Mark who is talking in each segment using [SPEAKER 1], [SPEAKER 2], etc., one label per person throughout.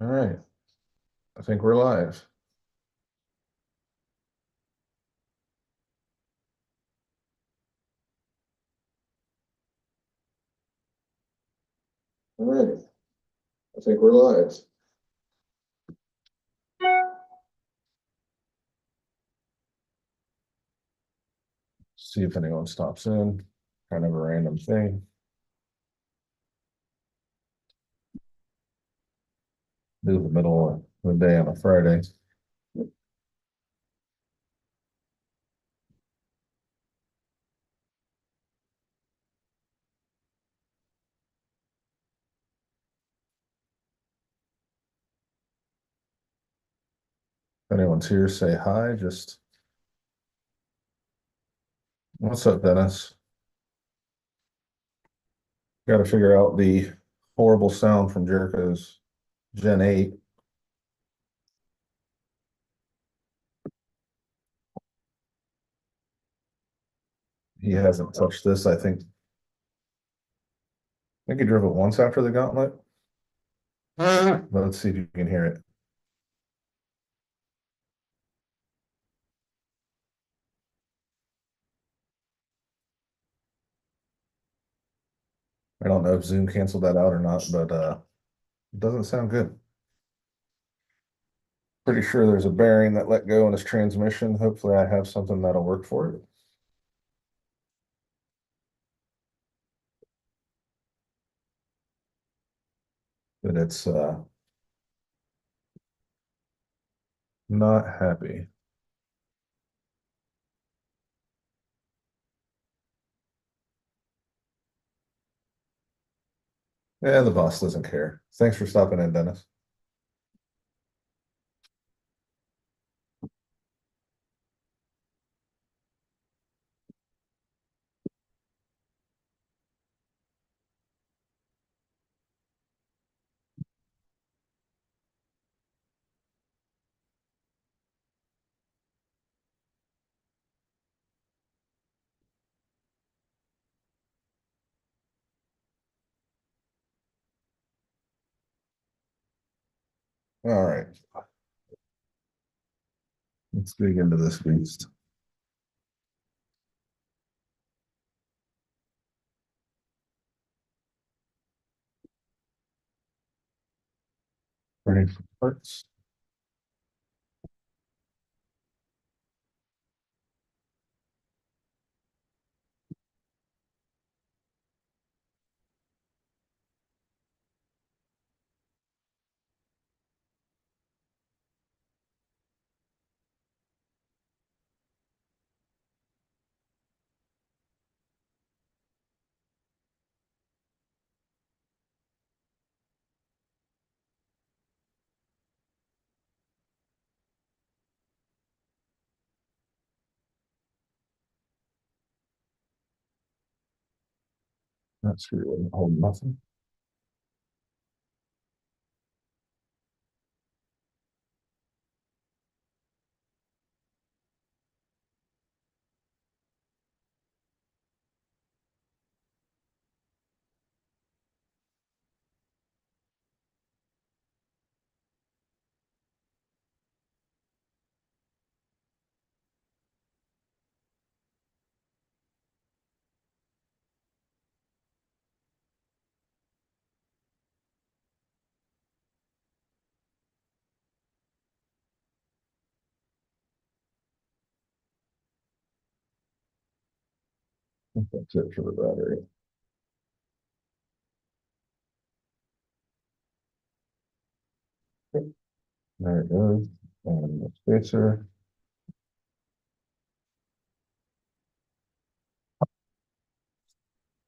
[SPEAKER 1] All right, I think we're live. All right, I think we're live. See if anyone stops in. Kind of a random thing. Do the middle of the day on a Friday. If anyone's here, say hi. Just what's up, Dennis? Got to figure out the horrible sound from Jericho's Gen 8. He hasn't touched this. I think he drove it once after the gauntlet. But let's see if you can hear it. I don't know if Zoom canceled that out or not, but it doesn't sound good. Pretty sure there's a bearing that let go in his transmission. Hopefully, I have something that'll work for it. But it's not happy. Yeah, the boss doesn't care. Thanks for stopping in, Dennis. All right, let's dig into this beast. Ready for parts? That screw wouldn't hold nothing. That's it for the battery. There it goes. And the spacer.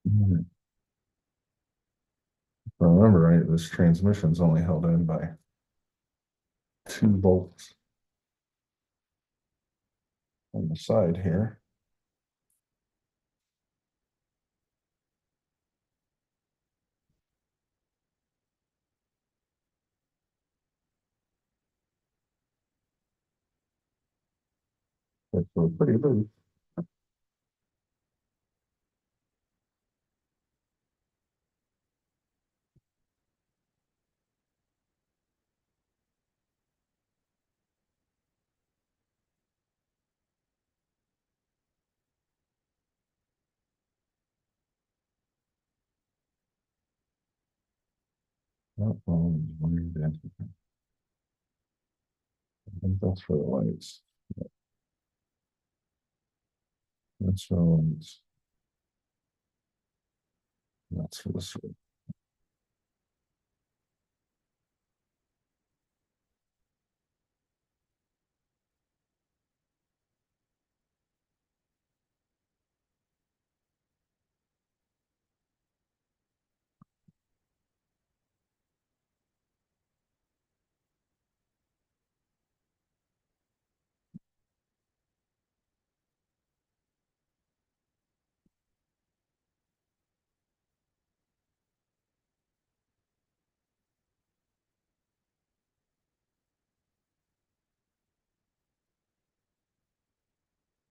[SPEAKER 1] If I remember right, this transmission's only held in by 2 bolts on the side here. It's pretty loose. I think that's for the lights. That's for the lights. That's for the switch.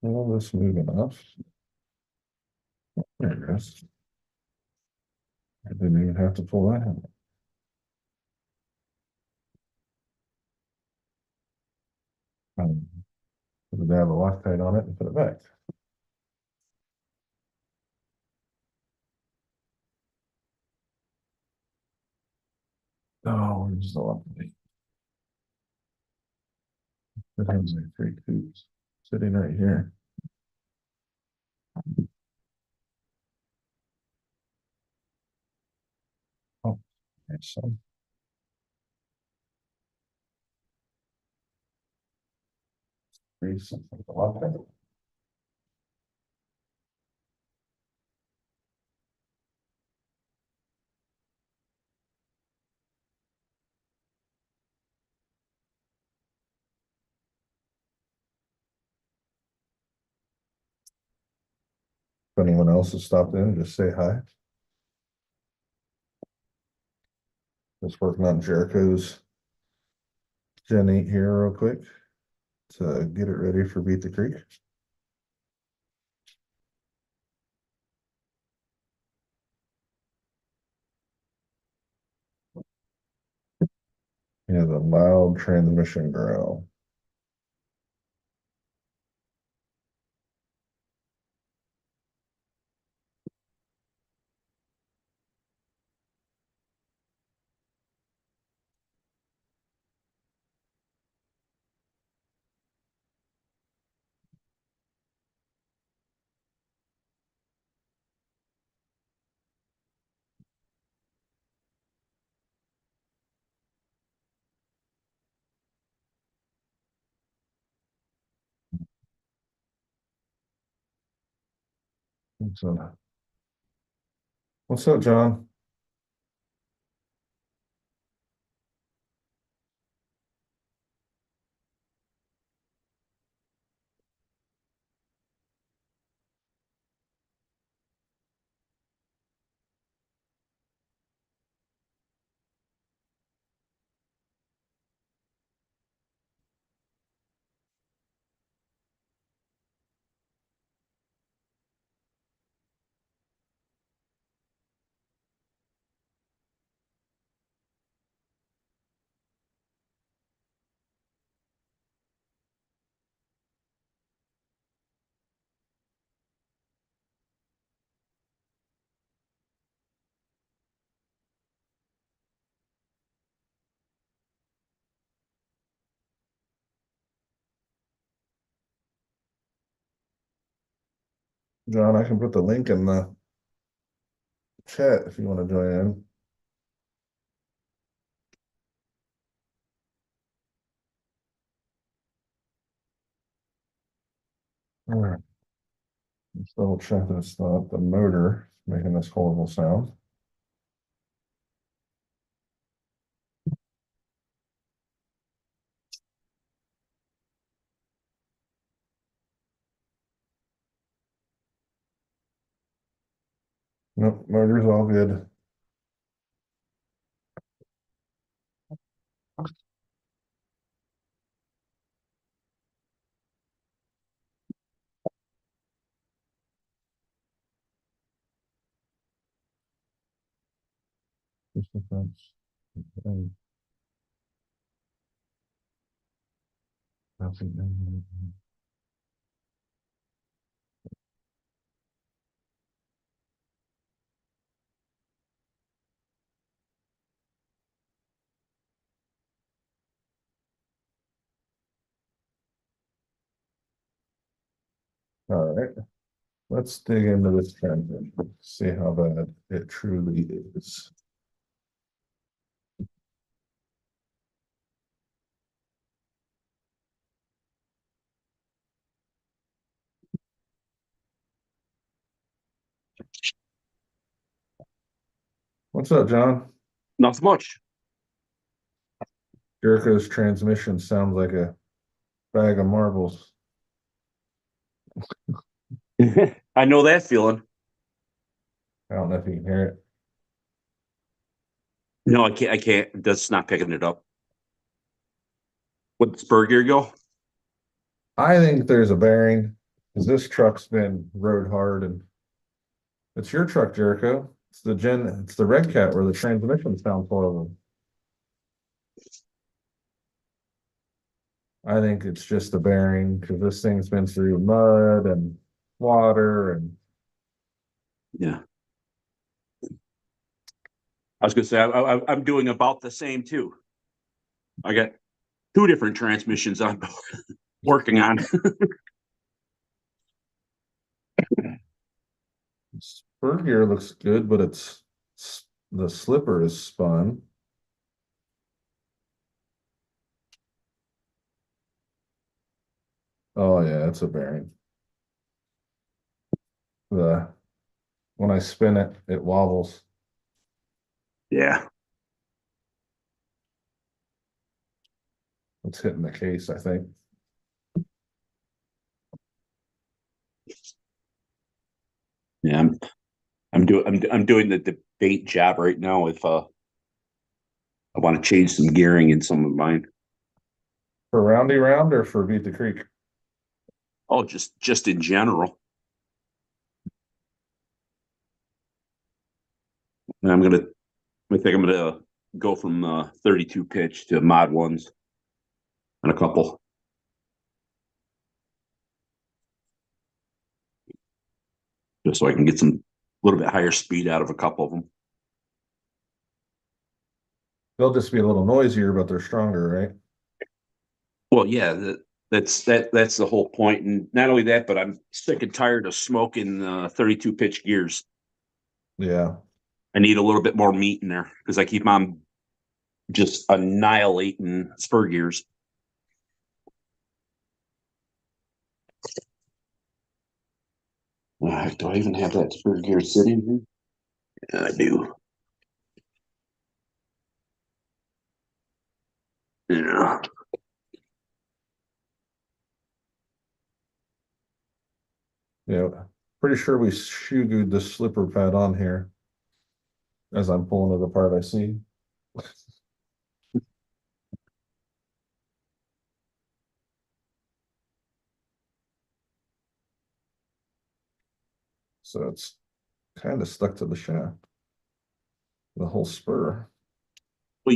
[SPEAKER 1] Well, this moving enough. There it goes. I didn't even have to pull that out. Put a dab of Loctite on it and put it back. Oh, where's the Loctite? It has like three tubes sitting right here. Oh, there's some. Grease and the Loctite. If anyone else has stopped in, just say hi. Just working on Jericho's Gen 8 here real quick to get it ready for Beat the Creek. He has a loud transmission growl. So, what's up, John? John, I can put the link in the chat if you want to join in. All right. Let's double check that it's not the motor making this horrible sound. Nope, motor's all good. Just the fence. Okay. Nothing. All right, let's dig into this transmission, see how bad it truly is. What's up, John?
[SPEAKER 2] Not so much.
[SPEAKER 1] Jericho's transmission sounds like a bag of marbles.
[SPEAKER 2] I know that feeling.
[SPEAKER 1] I don't know if you can hear it.
[SPEAKER 2] No, I can't. I can't. That's not picking it up. What spur gear go?
[SPEAKER 1] I think there's a bearing because this truck's been rode hard, and it's your truck, Jericho. It's the Red Cat where the transmission sounds horrible. I think it's just the bearing because this thing's been through mud and water and
[SPEAKER 2] Yeah, I was gonna say I'm doing about the same too. I got two different transmissions I'm working on.
[SPEAKER 1] spur gear looks good, but the slipper is spun. Oh yeah, it's a bearing. The when I spin it, it wobbles.
[SPEAKER 2] Yeah,
[SPEAKER 1] It's hitting the case, I think.
[SPEAKER 2] yeah. I'm doing the debate job right now. If I want to change some gearing in some of mine.
[SPEAKER 1] For Roundy Round or for Beat the Creek?
[SPEAKER 2] Oh, just in general. And I think I'm gonna go from 32 pitch to mod ones and a couple. Just so I can get some a little bit higher speed out of a couple of them.
[SPEAKER 1] They'll just be a little noisier, but they're stronger, right?
[SPEAKER 2] Well, yeah, that's the whole point. And not only that, but I'm sick and tired of smoking 32 pitch gears.
[SPEAKER 1] Yeah.
[SPEAKER 2] I need a little bit more meat in there because I keep on just annihilating spur gears. Do I even have that spur gear sitting here? Yeah, I do. Yeah.
[SPEAKER 1] Yeah. Pretty sure we shoe the slipper pad on here as I'm pulling it apart, I see. So it's kind of stuck to the shaft, the whole spur.
[SPEAKER 2] Well,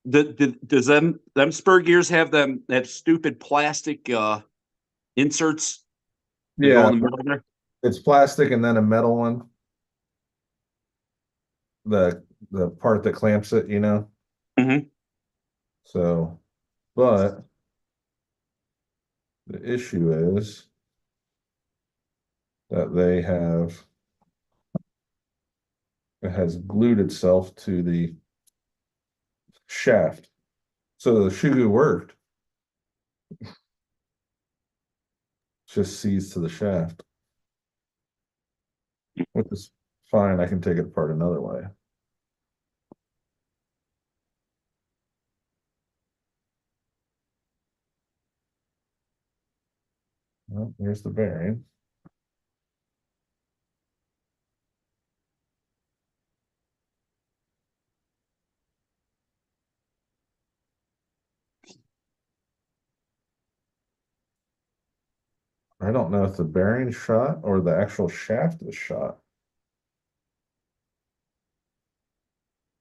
[SPEAKER 2] does them spur gears have them that stupid plastic inserts that go
[SPEAKER 1] Yeah,
[SPEAKER 2] in the middle there?
[SPEAKER 1] it's plastic and then a metal one. The part that clamps it, you know.
[SPEAKER 2] Mm-hmm.
[SPEAKER 1] So, but the issue is that it has glued itself to the shaft. So the shoe worked, just seized to the shaft, which is fine. I can take it apart another way. Well, here's the bearing. I don't know if the bearing shot or the actual shaft is shot.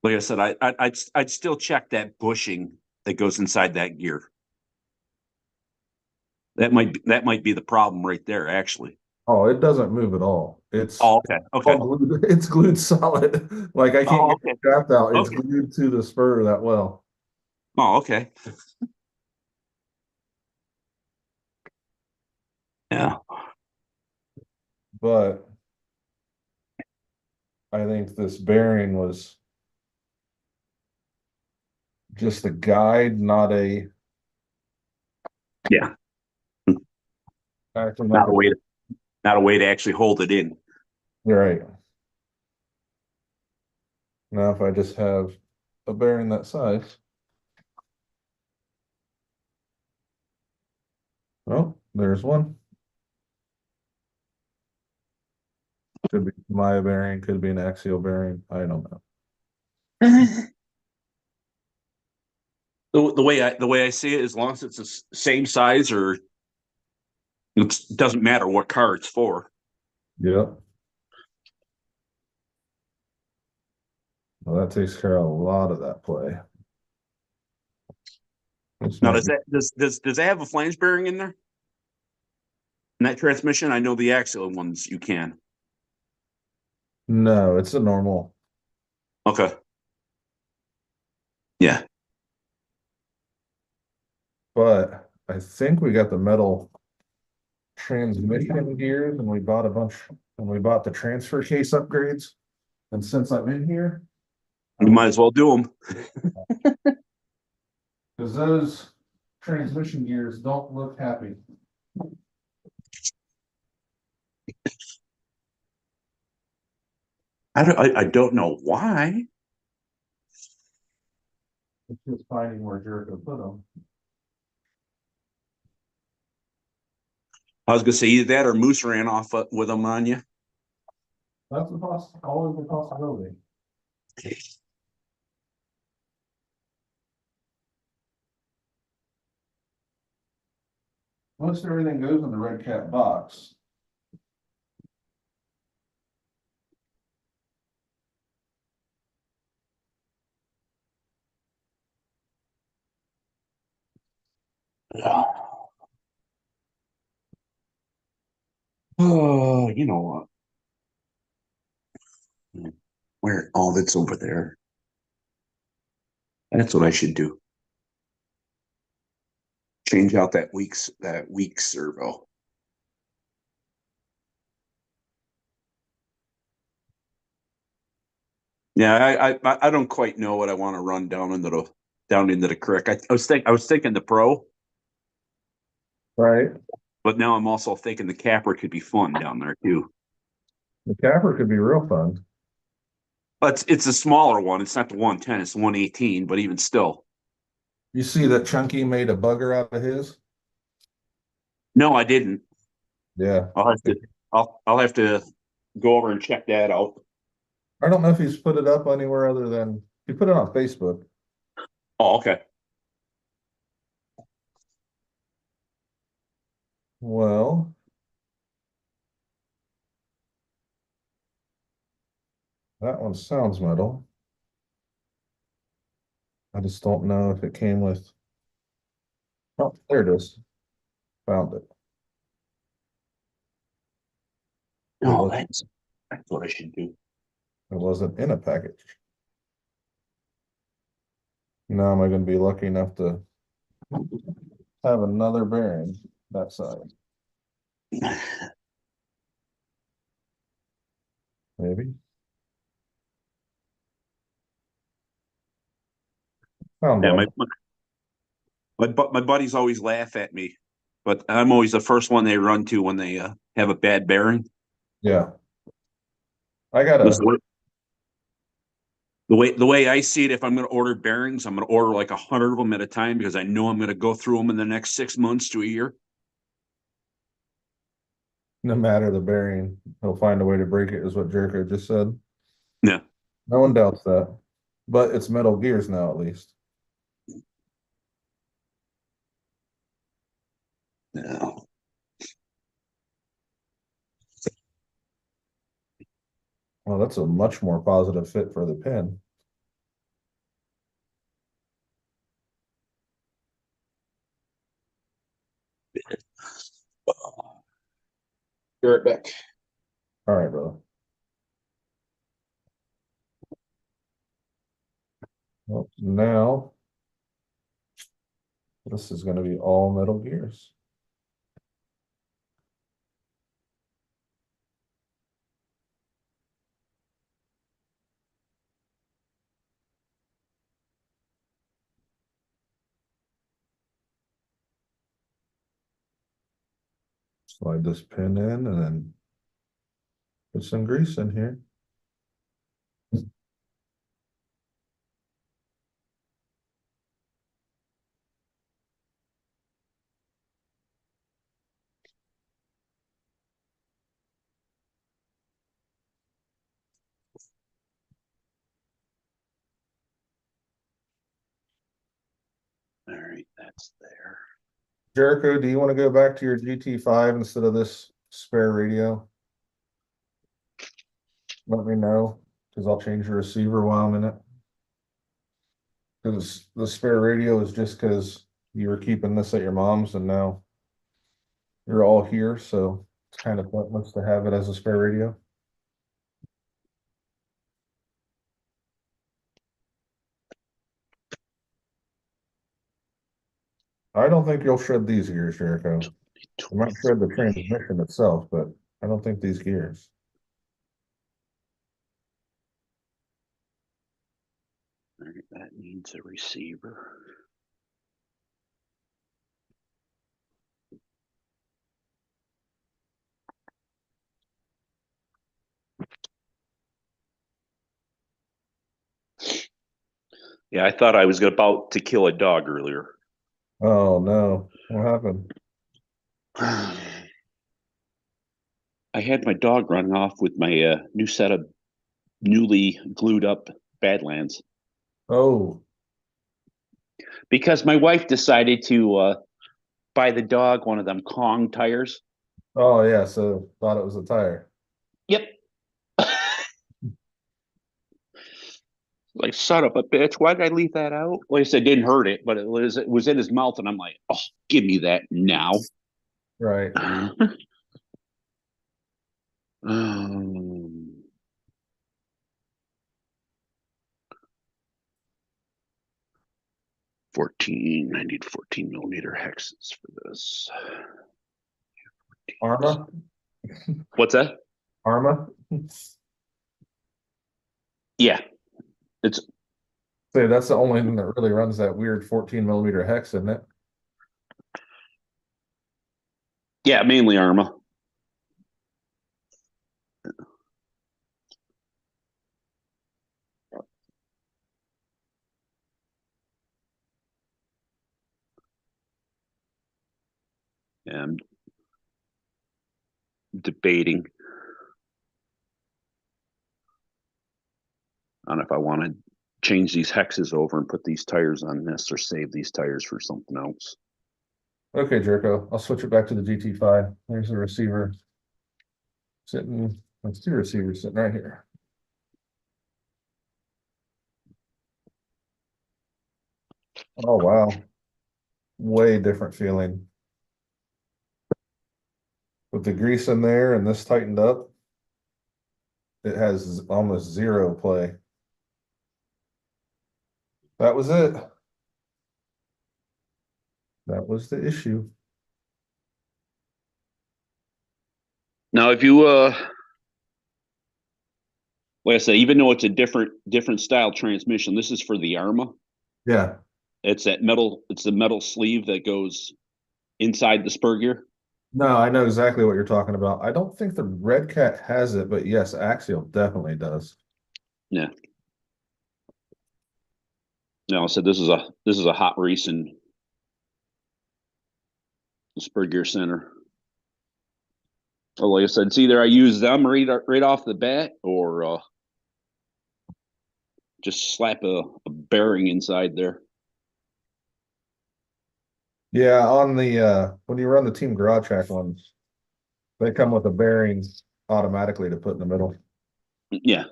[SPEAKER 2] Like I said, I'd still check that bushing that goes inside that gear. That might be the problem right there, actually.
[SPEAKER 1] Oh, it doesn't move at all.
[SPEAKER 2] Oh, okay,
[SPEAKER 1] All
[SPEAKER 2] okay.
[SPEAKER 1] glued, it's glued solid. Like I can't
[SPEAKER 2] Oh,
[SPEAKER 1] get the
[SPEAKER 2] okay,
[SPEAKER 1] shaft out. It's
[SPEAKER 2] okay.
[SPEAKER 1] glued to the spur that well.
[SPEAKER 2] Oh, okay. Yeah.
[SPEAKER 1] but I think this bearing was just a guide, not a
[SPEAKER 2] Yeah,
[SPEAKER 1] acting like
[SPEAKER 2] not a
[SPEAKER 1] a
[SPEAKER 2] way to not a way to actually hold it in.
[SPEAKER 1] right. Now, if I just have a bearing that size, oh, there's one. Could be my bearing, could be an axial bearing. I don't know.
[SPEAKER 2] The way I see it, as long as it's the same size, or it doesn't matter what car it's for.
[SPEAKER 1] Yep. Well, that takes care of a lot of that play. This
[SPEAKER 2] Now,
[SPEAKER 1] might
[SPEAKER 2] does
[SPEAKER 1] be,
[SPEAKER 2] that does that have a flange bearing in there? In that transmission, I know the axial ones you can.
[SPEAKER 1] no, it's a normal.
[SPEAKER 2] Okay. Yeah.
[SPEAKER 1] But I think we got the metal transmission gears and we bought a bunch and we bought the transfer case upgrades. And since I'm in here,
[SPEAKER 2] You might as well do them.
[SPEAKER 1] because those transmission gears don't look happy.
[SPEAKER 2] I don't know why.
[SPEAKER 1] It's just finding where Jericho put them.
[SPEAKER 2] I was gonna say either that or Moose ran off with them on you.
[SPEAKER 1] That's always a possibility. Most everything goes in the red cat box.
[SPEAKER 2] Oh, you know what? Where? Oh, that's over there. That's what I should do. Change out that weak servo. Yeah, I don't quite know what I want to run down into the creek. I was thinking the pro,
[SPEAKER 1] Right.
[SPEAKER 2] but now I'm also thinking the capper could be fun down there too.
[SPEAKER 1] The capper could be real fun.
[SPEAKER 2] But it's a smaller one. It's not the 110. It's the 118. But even still,
[SPEAKER 1] You see that Chunky made a bugger out of his?
[SPEAKER 2] no, I didn't.
[SPEAKER 1] Yeah.
[SPEAKER 2] I'll have to. I'll have to go over and check that out.
[SPEAKER 1] I don't know if he's put it up anywhere other than he put it on Facebook.
[SPEAKER 2] Oh, okay.
[SPEAKER 1] Well, that one sounds metal. I just don't know if it came with. Oh, there it is. Found it. It
[SPEAKER 2] No,
[SPEAKER 1] was
[SPEAKER 2] that's what I should do.
[SPEAKER 1] it wasn't in a package. Now am I going to be lucky enough to have another bearing that size? Maybe. Found
[SPEAKER 2] Yeah,
[SPEAKER 1] one.
[SPEAKER 2] my buddies always laugh at me, but I'm always the first one they run to when they have a bad bearing.
[SPEAKER 1] Yeah. I
[SPEAKER 2] This
[SPEAKER 1] gotta
[SPEAKER 2] the way I see it, if I'm going to order bearings, I'm going to order like 100 of them at a time because I know I'm going to go through them in the next 6 months to a year.
[SPEAKER 1] no matter the bearing, he'll find a way to break it, is what Jericho just said.
[SPEAKER 2] Yeah.
[SPEAKER 1] No one doubts that. But it's metal gears now, at least.
[SPEAKER 2] No.
[SPEAKER 1] Well, that's a much more positive fit for the pin.
[SPEAKER 2] Be right back.
[SPEAKER 1] All right, brother. Well, now this is going to be all metal gears. Slide this pin in and then put some grease in here.
[SPEAKER 2] All right, that's there.
[SPEAKER 1] Jericho, do you want to go back to your GT5 instead of this spare radio? Let me know, because I'll change the receiver while I'm in it. Because the spare radio is just because you were keeping this at your mom's and now you're all here, so it's kind of pointless to have it as a spare radio. I don't think you'll shred these gears, Jericho. You might shred the
[SPEAKER 2] 23.
[SPEAKER 1] transmission itself, but I don't think these gears.
[SPEAKER 2] All right, that needs a receiver. Yeah, I thought I was about to kill a dog earlier.
[SPEAKER 1] Oh no, what happened?
[SPEAKER 2] I had my dog running off with my new set of newly glued up Badlands
[SPEAKER 1] Oh,
[SPEAKER 2] because my wife decided to buy the dog one of them Kong tires.
[SPEAKER 1] oh yeah, so thought it was a tire.
[SPEAKER 2] Yep. Like, son of a bitch, why did I leave that out? Like I said, didn't hurt it, but it was in his mouth, and I'm like, oh, give me that now.
[SPEAKER 1] Right.
[SPEAKER 2] um, 14. I need 14 millimeter hexes for this.
[SPEAKER 1] Arma?
[SPEAKER 2] What's that?
[SPEAKER 1] Arma?
[SPEAKER 2] Yeah, it's
[SPEAKER 1] Say that's the only thing that really runs that weird 14 millimeter hex, isn't it?
[SPEAKER 2] yeah, mainly Arma. Yeah, I'm debating on if I want to change these hexes over and put these tires on this or save these tires for something else.
[SPEAKER 1] Okay, Jerko, I'll switch it back to the GT5. There's the receiver sitting, that's two receivers sitting right here. Oh, wow. Way different feeling. With the grease in there and this tightened up, it has almost zero play. That was it. That was the issue.
[SPEAKER 2] Now, if you like I say, even though it's a different style transmission, this is for the Arma.
[SPEAKER 1] Yeah.
[SPEAKER 2] It's the metal sleeve that goes inside the spur gear.
[SPEAKER 1] No, I know exactly what you're talking about. I don't think the Red Cat has it, but yes, Axial definitely does.
[SPEAKER 2] Yeah. No, so this is a hot race in the spur gear center. Oh, like I said, it's either I use them right off the bat, or just slap a bearing inside there.
[SPEAKER 1] Yeah, on the when you run the Team Garage Hack ones, they come with a bearing automatically to put in the middle.
[SPEAKER 2] Yeah.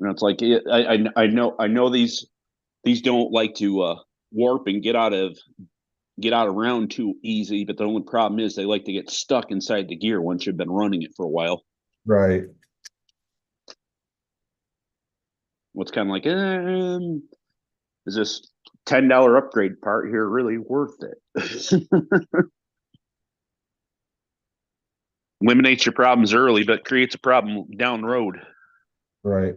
[SPEAKER 2] And it's like I know these don't like to warp and get out of round too easy, but the only problem is they like to get stuck inside the gear once you've been running it for a while.
[SPEAKER 1] Right.
[SPEAKER 2] What's kind of like, is this $10 upgrade part here really worth it? Eliminates your problems early, but creates a problem down the road.
[SPEAKER 1] Right.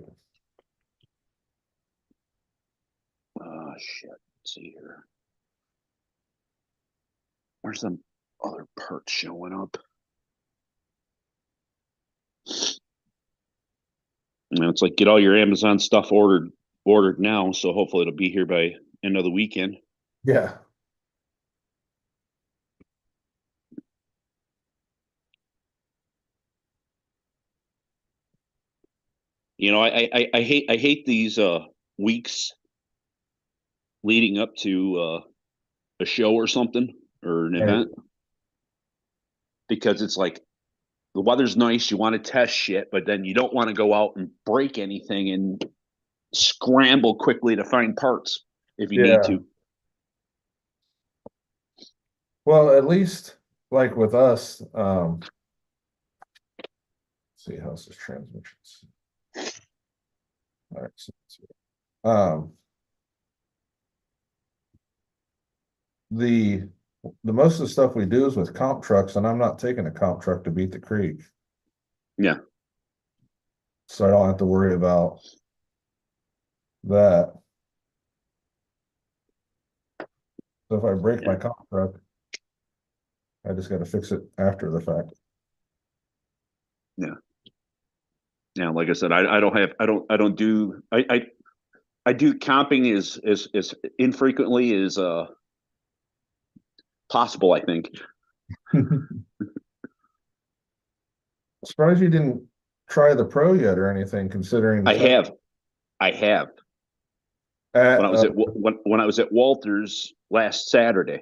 [SPEAKER 2] Oh shit. Let's see here. Where's some other parts showing up? It's like get all your Amazon stuff ordered now, so hopefully it'll be here by end of the weekend.
[SPEAKER 1] Yeah.
[SPEAKER 2] I hate these weeks leading up to a show or something or an
[SPEAKER 1] Right.
[SPEAKER 2] event because it's like the weather's nice, you want to test shit, but then you don't want to go out and break anything and scramble quickly to find parts if you need
[SPEAKER 1] Yeah.
[SPEAKER 2] to.
[SPEAKER 1] Well, at least like with us, see how's this transmissions. All right. The most of the stuff we do is with comp trucks, and I'm not taking a comp truck to beat the creek.
[SPEAKER 2] Yeah.
[SPEAKER 1] So I don't have to worry about that. So if I break my comp truck, I just got to fix it after the fact.
[SPEAKER 2] Yeah. Yeah. Like I said, I don't do, I do comping as infrequently as possible, I think.
[SPEAKER 1] Surprised you didn't try the pro yet or anything, considering the
[SPEAKER 2] I
[SPEAKER 1] time
[SPEAKER 2] have, I have.
[SPEAKER 1] at
[SPEAKER 2] When I was when I was at Walters last Saturday.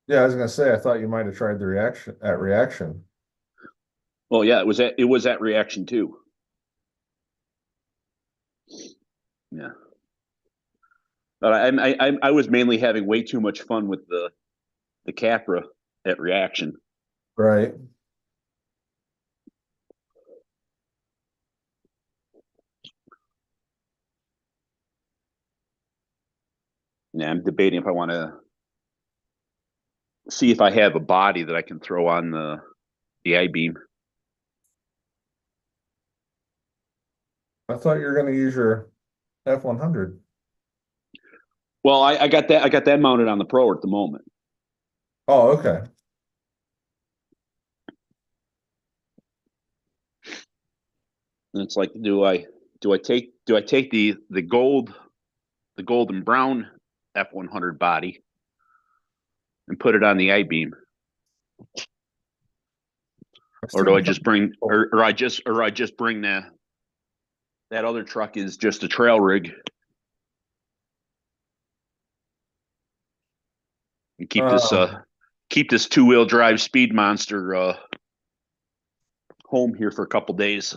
[SPEAKER 1] yeah, I was gonna say I thought you might have tried the reaction.
[SPEAKER 2] Well, yeah, it was at Reaction too. Yeah, but I was mainly having way too much fun with the Capra at Reaction.
[SPEAKER 1] Right.
[SPEAKER 2] Yeah, I'm debating if I want to see if I have a body that I can throw on the I-beam.
[SPEAKER 1] I thought you were gonna use your F100.
[SPEAKER 2] Well, I got that mounted on the Pro at the moment.
[SPEAKER 1] Oh, okay.
[SPEAKER 2] And it's like, do I take the gold and brown F100 body and put it on the I-beam,
[SPEAKER 1] I've
[SPEAKER 2] or do
[SPEAKER 1] seen
[SPEAKER 2] I just bring
[SPEAKER 1] some-
[SPEAKER 2] or I just bring that other truck is just a trail rig and keep this 2-wheel drive speed monster home here for a couple days.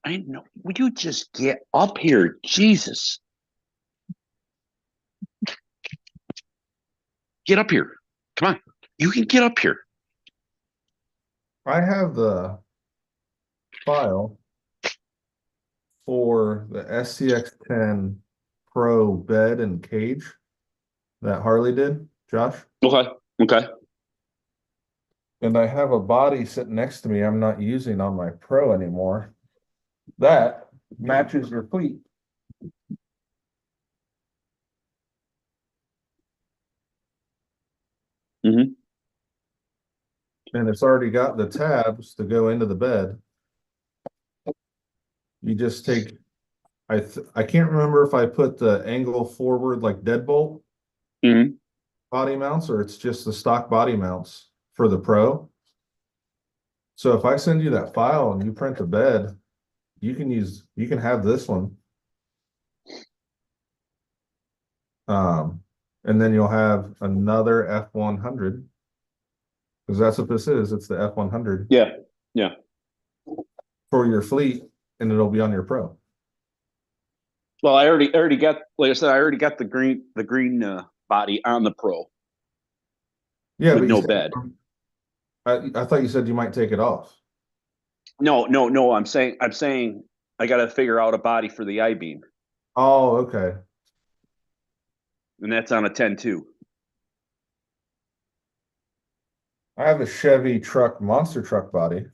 [SPEAKER 2] I know. Would you just get up here, Jesus? Get up here! Come on, you can get up here.
[SPEAKER 1] I have the file for the SCX10 Pro bed and cage that Harley did, Josh.
[SPEAKER 2] Okay, okay.
[SPEAKER 1] And I have a body sitting next to me I'm not using on my Pro anymore. That matches your cleat.
[SPEAKER 2] Mm-hmm.
[SPEAKER 1] And it's already got the tabs to go into the bed. You just take, I can't remember if I put the angle forward like deadbolt
[SPEAKER 2] Mm-hmm.
[SPEAKER 1] body mounts or it's just the stock body mounts for the Pro. So if I send you that file and you print the bed, you can have this one. And then you'll have another F100 because that's what this is. It's the F100
[SPEAKER 2] Yeah, yeah.
[SPEAKER 1] for your fleet, and it'll be on your Pro.
[SPEAKER 2] Well, I already got, like I said, I already got the green body on the Pro
[SPEAKER 1] Yeah,
[SPEAKER 2] with
[SPEAKER 1] but you
[SPEAKER 2] no
[SPEAKER 1] said,
[SPEAKER 2] bed.
[SPEAKER 1] I thought you said you might take it off.
[SPEAKER 2] No. I'm saying I got to figure out a body for the I-beam,
[SPEAKER 1] Oh, okay.
[SPEAKER 2] and that's on a 10-2.
[SPEAKER 1] I have a Chevy truck, monster truck body.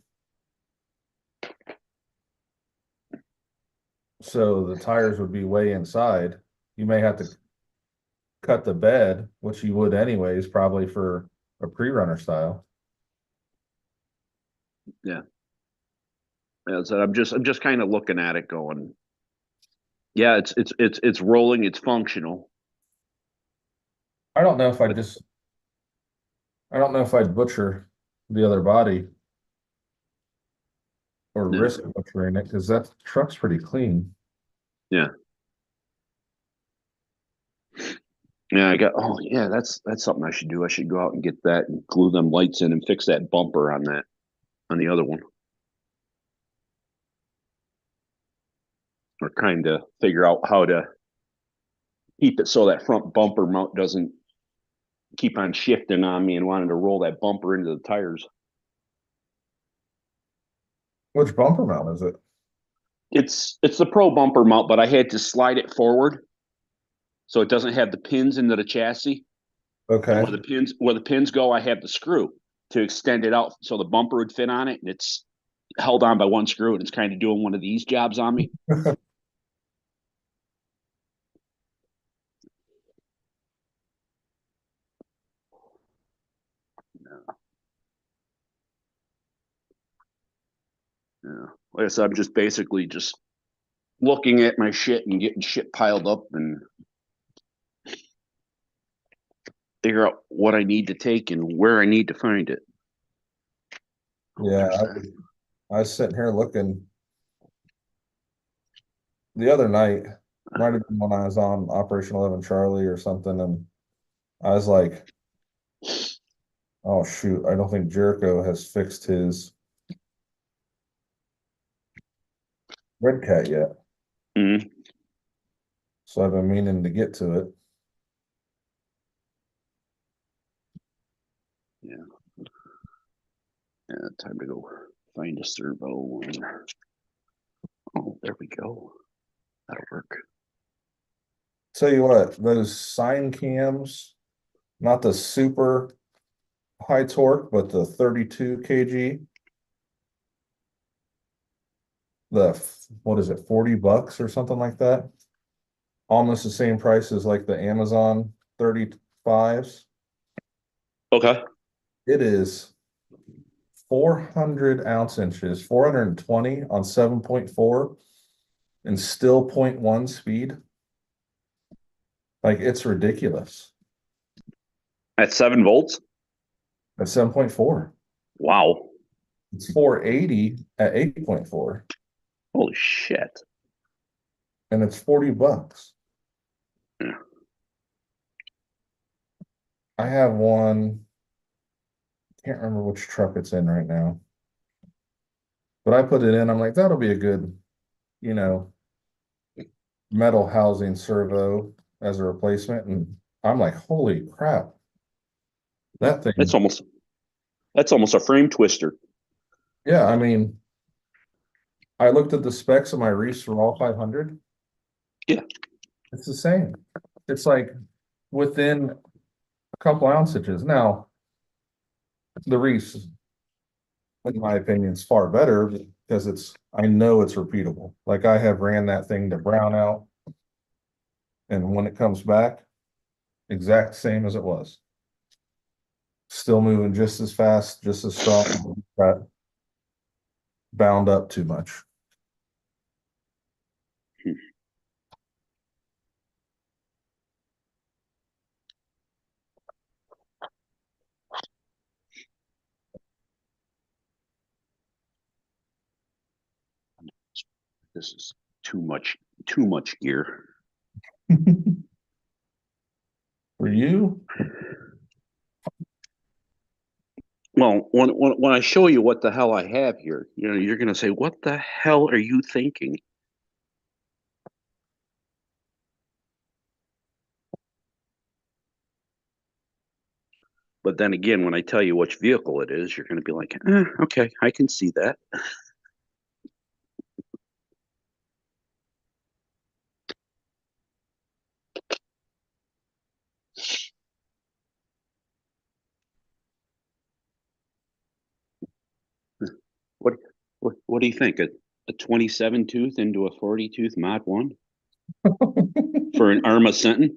[SPEAKER 1] So the tires would be way inside. You may have to cut the bed, which you would anyways, probably for a pre-runner style.
[SPEAKER 2] Yeah. So I'm just kind of looking at it going, yeah, it's rolling, it's functional.
[SPEAKER 1] I don't know if
[SPEAKER 2] But
[SPEAKER 1] I don't know if I'd butcher the other body or
[SPEAKER 2] yeah,
[SPEAKER 1] risk butchering it because that truck's pretty clean.
[SPEAKER 2] yeah. Yeah, I got. Oh, yeah. That's something I should do. I should go out and get that and glue them lights in and fix that bumper on that on the other one, or kind of figure out how to keep it so that front bumper mount doesn't keep on shifting on me and wanting to roll that bumper into the tires.
[SPEAKER 1] Which bumper mount is it?
[SPEAKER 2] It's the pro bumper mount, but I had to slide it forward so it doesn't have the pins into the chassis. And
[SPEAKER 1] Okay.
[SPEAKER 2] where the pins go, I have the screw to extend it out so the bumper would fit on it, and it's held on by one screw, and it's kind of doing one of these jobs on me. Yeah. Yeah. Like I said, I'm just basically just looking at my shit and getting shit piled up and figure out what I need to take and where I need to find it. Oh,
[SPEAKER 1] Yeah,
[SPEAKER 2] there's that.
[SPEAKER 1] I was sitting here looking the other night, might have been when I was on Operation 11 Charlie or something, and I was like, oh shoot, I don't think Jericho has fixed his red cat yet.
[SPEAKER 2] Mm-hmm.
[SPEAKER 1] So I've been meaning to get to it.
[SPEAKER 2] Yeah. Yeah. Time to go find a servo. And, oh, there we go. That'll work.
[SPEAKER 1] Tell you what, those sign cams, not the super high torque, but the 32 kg, what is it, $40 or something like that? Almost the same price as like the Amazon 35s.
[SPEAKER 2] Okay.
[SPEAKER 1] It is 400 ounce inches, 420 on 7.4 and still 0.1 speed. Like it's ridiculous.
[SPEAKER 2] At 7 volts?
[SPEAKER 1] At 7.4.
[SPEAKER 2] Wow.
[SPEAKER 1] It's 480 at 8.4
[SPEAKER 2] Holy shit.
[SPEAKER 1] and it's $40.
[SPEAKER 2] Yeah.
[SPEAKER 1] I have one, can't remember which truck it's in right now. But I put it in, I'm like, that'll be a good, you know, metal housing servo as a replacement. And I'm like, holy crap, that
[SPEAKER 2] That's
[SPEAKER 1] thing.
[SPEAKER 2] almost that's almost a frame twister.
[SPEAKER 1] Yeah, I mean, I looked at the specs of my Reese for all 500.
[SPEAKER 2] Yeah.
[SPEAKER 1] It's the same. It's like within a couple ounces. Now, the Reese, in my opinion, is far better because I know it's repeatable. Like I have ran that thing to brown out, and when it comes back, exact same as it was. Still moving just as fast, just as strong. Got bound up too much.
[SPEAKER 2] This is too much gear.
[SPEAKER 1] For you,
[SPEAKER 2] Well, when I show you what the hell I have here, you're gonna say, "What the hell are you thinking?" But then again, when I tell you which vehicle it is, you're gonna be like, "Okay, I can see that." What what do you think? A 27 tooth into a 40 tooth Mod 1 for an Arma Sentin?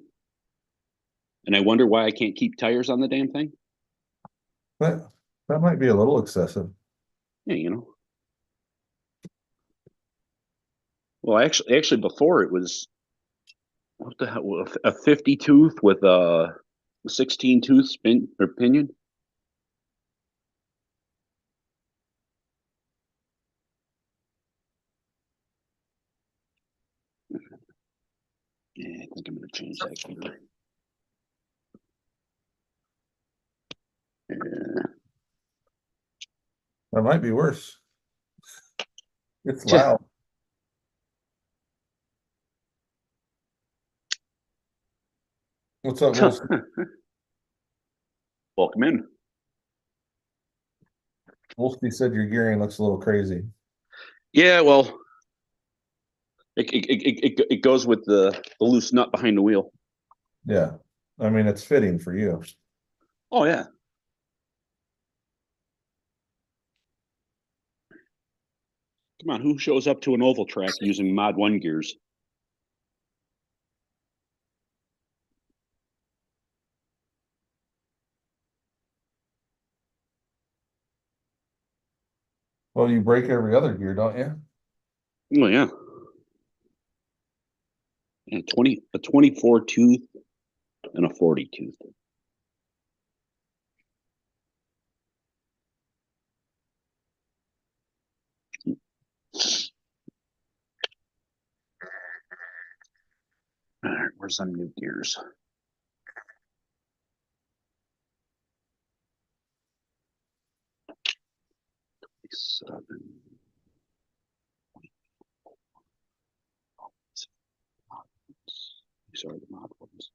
[SPEAKER 2] And I wonder why I can't keep tires on the damn thing.
[SPEAKER 1] That might be a little excessive.
[SPEAKER 2] Yeah, you know. Well, actually, before it was what the hell? A 50 tooth with a 16 tooth spin or pinion. Yeah, I think I'm gonna change that gear.
[SPEAKER 1] That might be worse. It's
[SPEAKER 2] Yeah.
[SPEAKER 1] loud. What's up, Wolf?
[SPEAKER 2] Welcome in.
[SPEAKER 1] Wolfie said your gearing looks a little crazy.
[SPEAKER 2] Yeah, well, it goes with the loose nut behind the wheel.
[SPEAKER 1] Yeah. I mean, it's fitting for you.
[SPEAKER 2] Oh yeah. Come on, who shows up to an oval track using Mod 1 gears?
[SPEAKER 1] Well, you break every other gear, don't you?
[SPEAKER 2] Oh yeah. And a 24 tooth and a 40 tooth. All right, where's some new gears? Seven. These are the mod ones.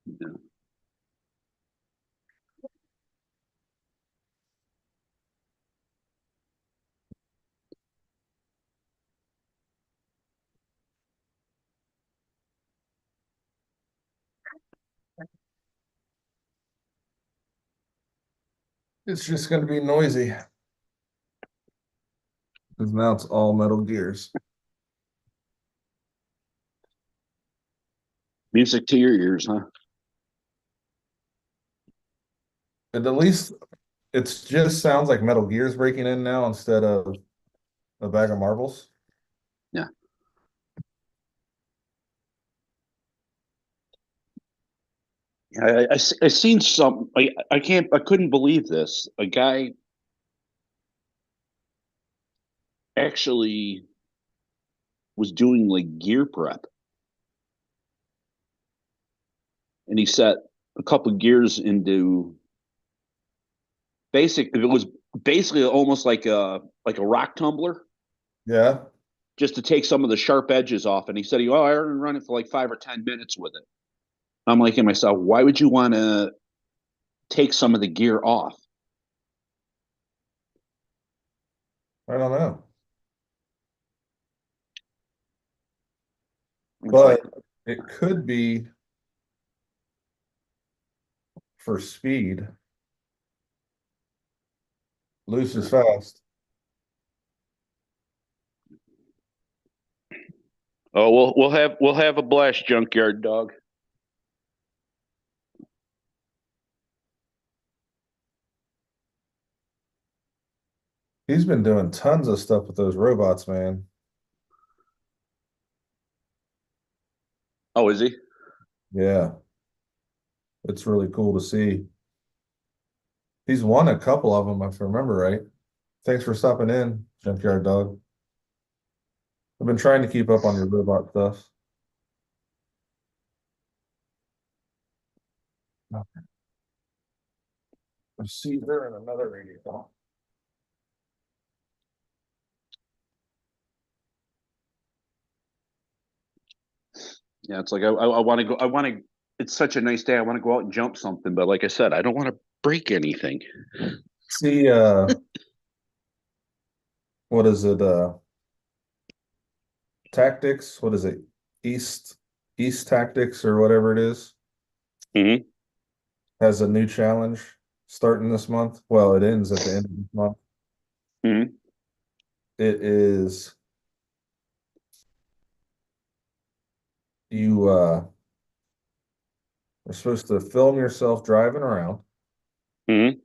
[SPEAKER 2] Yeah.
[SPEAKER 1] It's just going to be noisy. Because now it's all metal gears.
[SPEAKER 2] Music to your ears, huh?
[SPEAKER 1] And at least it just sounds like metal gears breaking in now instead of a bag of marbles.
[SPEAKER 2] Yeah. I seen some. I can't. I couldn't believe this. A guy actually was doing like gear prep, and he set a couple gears into basic. It was basically almost like a rock tumbler,
[SPEAKER 1] Yeah.
[SPEAKER 2] just to take some of the sharp edges off. And he said, "Oh, I already run it for like 5 or 10 minutes with it." I'm like to myself, why would you want to take some of the gear off?
[SPEAKER 1] I don't know.
[SPEAKER 2] It's
[SPEAKER 1] But
[SPEAKER 2] like,
[SPEAKER 1] it could be for speed. Loose is fast.
[SPEAKER 2] oh, we'll have a blast, junkyard dog.
[SPEAKER 1] He's been doing tons of stuff with those robots, man.
[SPEAKER 2] Oh, is he?
[SPEAKER 1] Yeah. It's really cool to see. He's won a couple of them, if I remember right. Thanks for stopping in, Junkyard Dog. I've been trying to keep up on your robot stuff. I see they're in another radio.
[SPEAKER 2] Yeah, it's like I want to go. I want to. It's such a nice day. I want to go out and jump something, but like I said, I don't want to break anything.
[SPEAKER 1] See, what is it? Tactics? What is it? East East Tactics or whatever it is
[SPEAKER 2] Mm-hmm.
[SPEAKER 1] has a new challenge. starting this month. Well, it ends at the end of this month.
[SPEAKER 2] Mhm.
[SPEAKER 1] It is you are supposed to film yourself driving around
[SPEAKER 2] Mhm.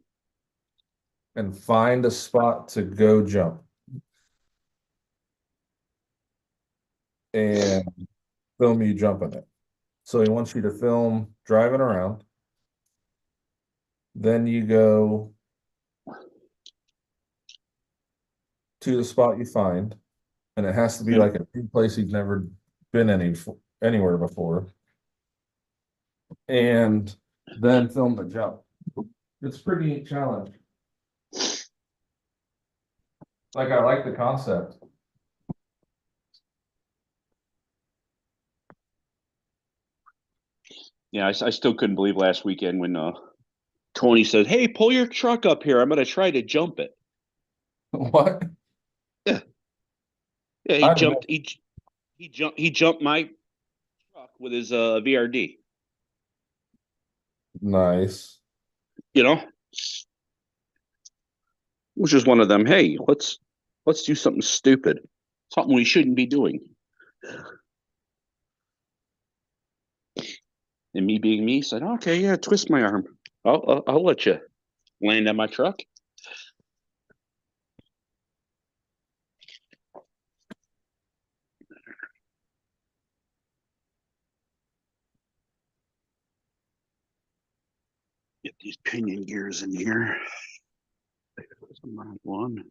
[SPEAKER 1] and find a spot to go jump and film you jumping it. So he wants you to film driving around. Then you go to the spot you find, and it has to be like a new place you've never been anywhere before. And then film the jump. It's a pretty neat challenge. Like I like the concept.
[SPEAKER 2] Yeah, I still couldn't believe last weekend when Tony said, "Hey, pull your truck up here. I'm going to try to jump it."
[SPEAKER 1] What?
[SPEAKER 2] Yeah, yeah.
[SPEAKER 1] I don't know.
[SPEAKER 2] He jumped my truck with his VRD.
[SPEAKER 1] Nice.
[SPEAKER 2] You know, which is one of them. Hey, let's do something stupid, something we shouldn't be doing. And me being me said, "Okay, yeah, twist my arm. I'll let you land on my truck." Get these pinion gears in here. One.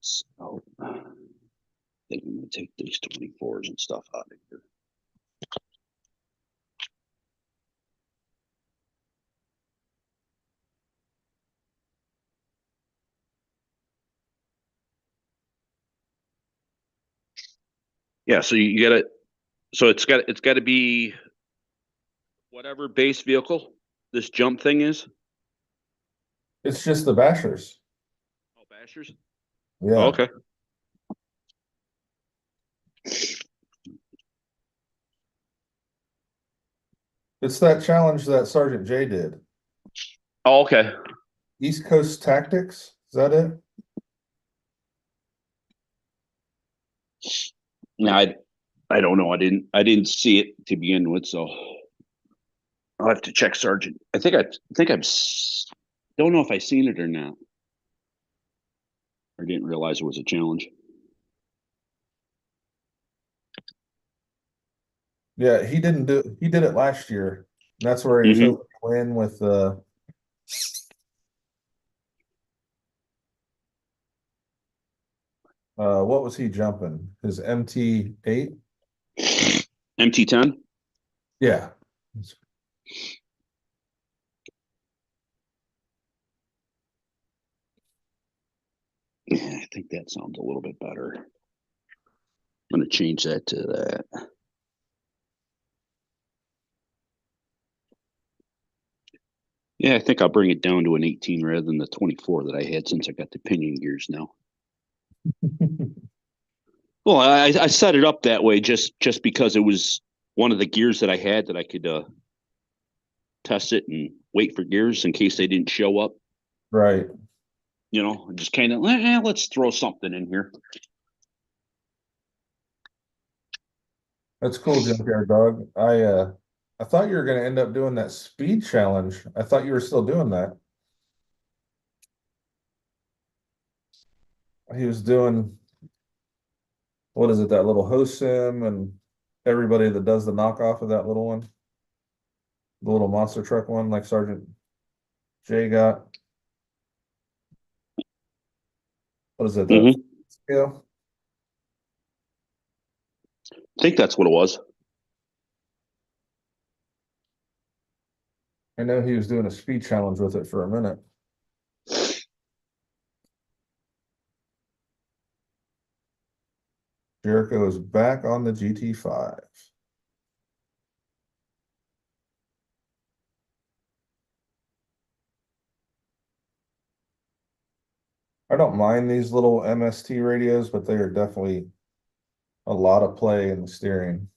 [SPEAKER 2] So I think I'm gonna take these 24s and stuff out of here. Yeah, so you got it. So it's got to be whatever base vehicle this jump thing is.
[SPEAKER 1] It's just the bashers.
[SPEAKER 2] Oh, bashers. Oh,
[SPEAKER 1] Yeah.
[SPEAKER 2] okay.
[SPEAKER 1] It's that challenge that Sergeant J did.
[SPEAKER 2] Oh, okay.
[SPEAKER 1] East Coast Tactics. Is that it?
[SPEAKER 2] Now I don't know. I didn't see it to begin with, so I'll have to check Sergeant. Don't know if I seen it or not. I didn't realize it was a challenge.
[SPEAKER 1] Yeah, he did it last year. And that's where he was
[SPEAKER 2] Mm-hmm.
[SPEAKER 1] able to win with what was he jumping? His MT8?
[SPEAKER 2] MT10.
[SPEAKER 1] Yeah.
[SPEAKER 2] Yeah, I think that sounds a little bit better. I'm gonna change that to that. Yeah, I think I'll bring it down to an 18 rather than the 24 that I had since I got the pinion gears now. Well, I set it up that way just because it was one of the gears that I had that I could test it and wait for gears in case they didn't show up.
[SPEAKER 1] Right.
[SPEAKER 2] You know, just kind of let's throw something in here.
[SPEAKER 1] That's cool, Junkyard Dog. I thought you were gonna end up doing that speed challenge. I thought you were still doing that. He was doing what is it, that little host sim and everybody that does the knockoff of that little one, the little monster truck one, like Sergeant J got. What is it, that
[SPEAKER 2] Mm-hmm.
[SPEAKER 1] scale?
[SPEAKER 2] I think that's what it was.
[SPEAKER 1] I know he was doing a speed challenge with it for a minute. Jericho is back on the GT5. I don't mind these little MST radios, but they are definitely a lot of play in the steering.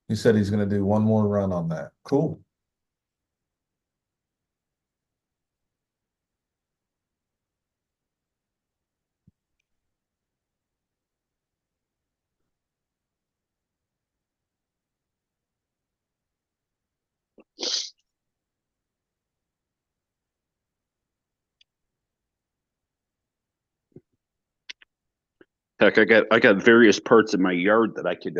[SPEAKER 1] He said he's going to do one more run on that. Cool.
[SPEAKER 2] Heck, I got various parts in my yard that I could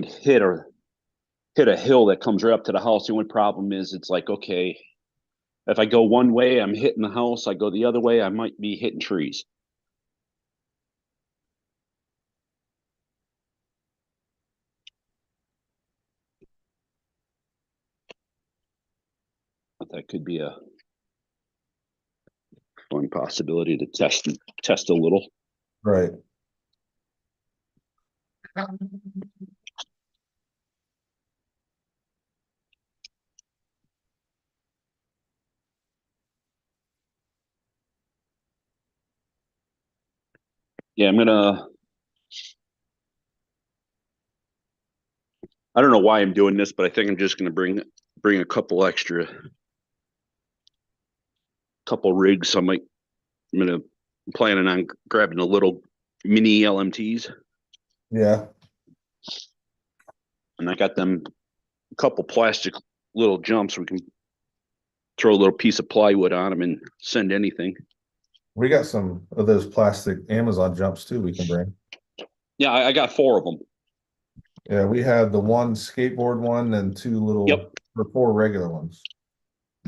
[SPEAKER 2] hit a hill that comes right up to the house. The only problem is it's like, okay, if I go one way, I'm hitting the house. I go the other way, I might be hitting trees. But that could be a fun possibility to test a little.
[SPEAKER 1] Right.
[SPEAKER 2] Yeah, I don't know why I'm doing this, but I think I'm just gonna bring a couple rigs. I'm gonna planning on grabbing a little mini LMTs,
[SPEAKER 1] Yeah.
[SPEAKER 2] and I got them a couple plastic little jumps. We can throw a little piece of plywood on them and send anything.
[SPEAKER 1] We got some of those plastic Amazon jumps too we can bring.
[SPEAKER 2] Yeah, I got four of them.
[SPEAKER 1] Yeah, we had the one skateboard one and two little
[SPEAKER 2] Yep.
[SPEAKER 1] or four regular ones.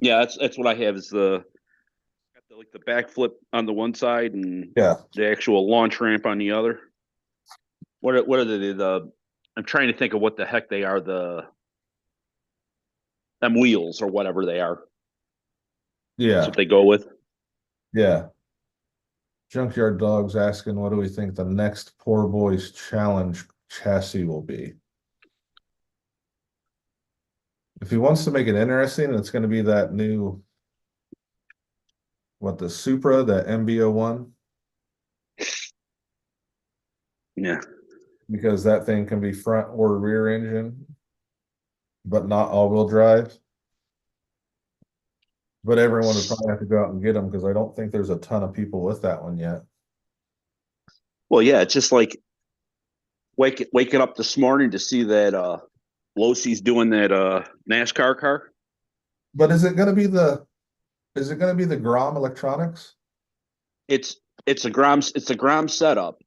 [SPEAKER 2] Yeah, that's what I have. Is got like the backflip on the one side and
[SPEAKER 1] Yeah.
[SPEAKER 2] the actual launch ramp on the other. What are the I'm trying to think of what the heck they are. Them wheels or whatever they are. That's
[SPEAKER 1] Yeah.
[SPEAKER 2] what they go with.
[SPEAKER 1] Yeah. Junkyard Dog's asking, what do we think the next Poor Boys Challenge chassis will be? If he wants to make it interesting, it's going to be that new, what, the Supra, the MB-01,
[SPEAKER 2] Yeah.
[SPEAKER 1] because that thing can be front or rear engine, but not all-wheel drive. But everyone would probably have to go out and get them because I don't think there's a ton of people with that one yet.
[SPEAKER 2] Well, yeah, it's just like waking up this morning to see that Losey's doing that NASCAR car.
[SPEAKER 1] But is it going to be the Grom Electronics?
[SPEAKER 2] It's a Grom setup.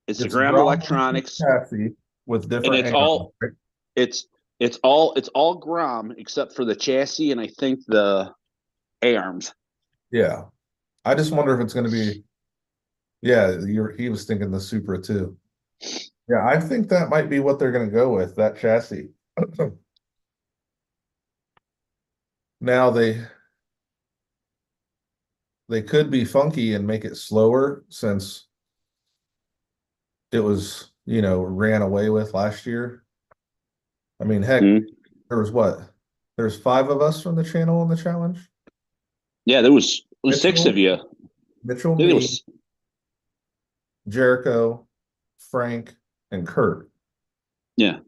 [SPEAKER 2] It's a
[SPEAKER 1] It's
[SPEAKER 2] Grom
[SPEAKER 1] Grom
[SPEAKER 2] Electronics,
[SPEAKER 1] chassis with
[SPEAKER 2] and
[SPEAKER 1] different arms, right?
[SPEAKER 2] it's it's all Grom except for the chassis and I think the A arms.
[SPEAKER 1] Yeah. I just wonder if it's going to be, yeah, he was thinking the Supra too. Yeah, I think that might be what they're going to go with, that chassis. Now they could be funky and make it slower since it was, ran away with last year. I mean, heck,
[SPEAKER 2] Hmm.
[SPEAKER 1] there was what? There's five of us from the channel in the challenge.
[SPEAKER 2] Yeah, there was six of
[SPEAKER 1] Mitchell,
[SPEAKER 2] you. I
[SPEAKER 1] Mitchell,
[SPEAKER 2] think it
[SPEAKER 1] me,
[SPEAKER 2] was
[SPEAKER 1] Jericho, Frank, and Kurt.
[SPEAKER 2] yeah.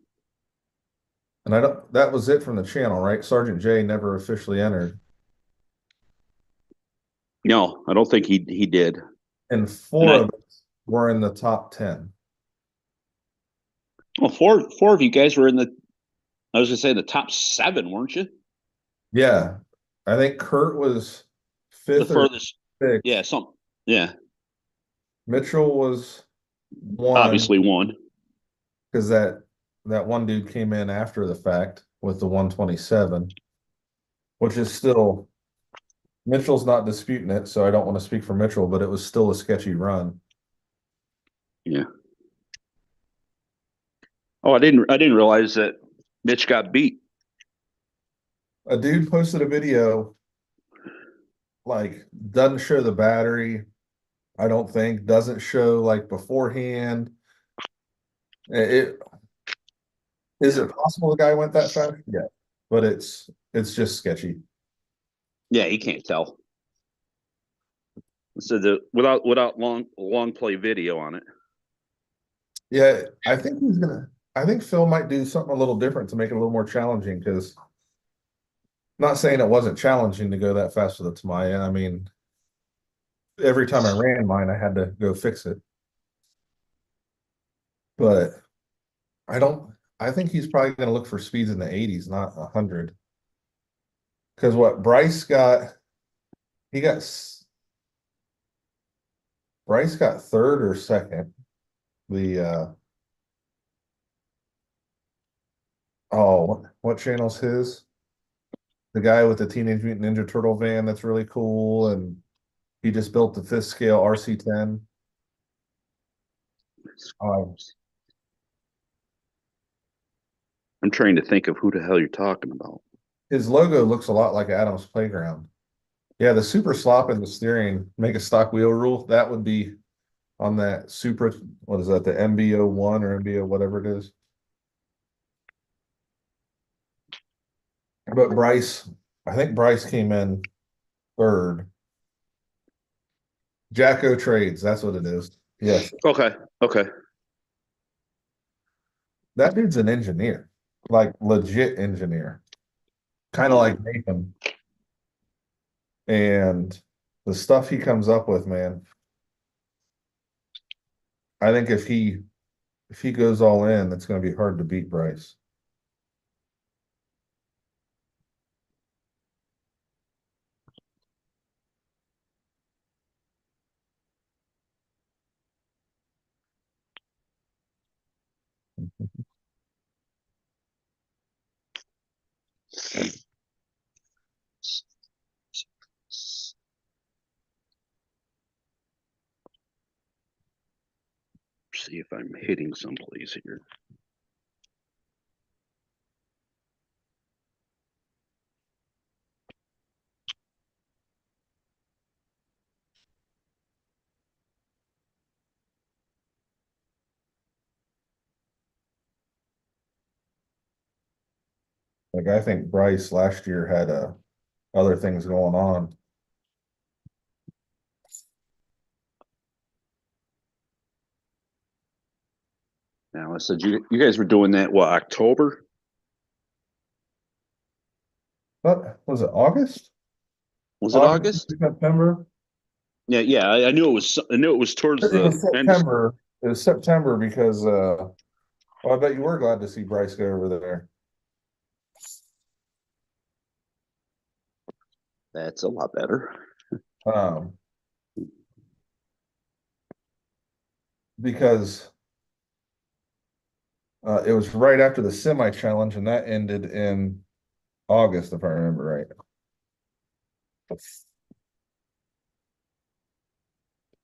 [SPEAKER 1] And I don't that was it from the channel, right? Sergeant J never officially entered.
[SPEAKER 2] No, I don't think he did.
[SPEAKER 1] And
[SPEAKER 2] And
[SPEAKER 1] four of us were in the top 10.
[SPEAKER 2] well, four of you guys were in the. I was gonna say the top seven, weren't you?
[SPEAKER 1] Yeah. I think Kurt was
[SPEAKER 2] The
[SPEAKER 1] fifth or
[SPEAKER 2] furthest. Yeah,
[SPEAKER 1] sixth.
[SPEAKER 2] some. Yeah,
[SPEAKER 1] Mitchell was one
[SPEAKER 2] obviously one.
[SPEAKER 1] because that one dude came in after the fact with the 127, which is still Mitchell's not disputing it, so I don't want to speak for Mitchell, but it was still a sketchy run.
[SPEAKER 2] Yeah. Oh, I didn't realize that Mitch got beat.
[SPEAKER 1] A dude posted a video, like, doesn't show the battery, I don't think, doesn't show like beforehand. It is it possible the guy went that fast? Yeah, but it's just sketchy.
[SPEAKER 2] Yeah, you can't tell. So without long play video on it.
[SPEAKER 1] Yeah, I think Phil might do something a little different to make it a little more challenging because not saying it wasn't challenging to go that fast with the Tamiya. I mean, every time I ran mine, I had to go fix it. But I don't, I think he's probably going to look for speeds in the 80s, not 100. Because what he got, Bryce got third or second. The, what channel's his? The guy with the Teenage Mutant Ninja Turtle van that's really cool. And he just built the fifth scale RC10. Um,
[SPEAKER 2] I'm trying to think of who the hell you're talking about.
[SPEAKER 1] his logo looks a lot like Adam's Playground. Yeah, the super slop in the steering, make a stock wheel rule. That would be on that Supra. What is that? The MBO1 or MBO whatever it is. But I think Bryce came in third. Jacko Trades, that's what it is. Yes,
[SPEAKER 2] Okay. Okay.
[SPEAKER 1] that dude's an engineer, like legit engineer, kind of like Nathan. And the stuff he comes up with, man. I think if he goes all in, it's going to be hard to beat Bryce.
[SPEAKER 2] See if I'm hitting someplace here.
[SPEAKER 1] Like I think Bryce last year had other things going on.
[SPEAKER 2] Now I said you guys were doing that what, October?
[SPEAKER 1] What was it? August?
[SPEAKER 2] Was it
[SPEAKER 1] August,
[SPEAKER 2] August?
[SPEAKER 1] September?
[SPEAKER 2] Yeah. I knew it was towards
[SPEAKER 1] It
[SPEAKER 2] the
[SPEAKER 1] was
[SPEAKER 2] end of.
[SPEAKER 1] September. It was September because well, I bet you were glad to see Bryce go over there.
[SPEAKER 2] That's a lot better.
[SPEAKER 1] Um, because it was right after the semi challenge, and that ended in August, if I remember right.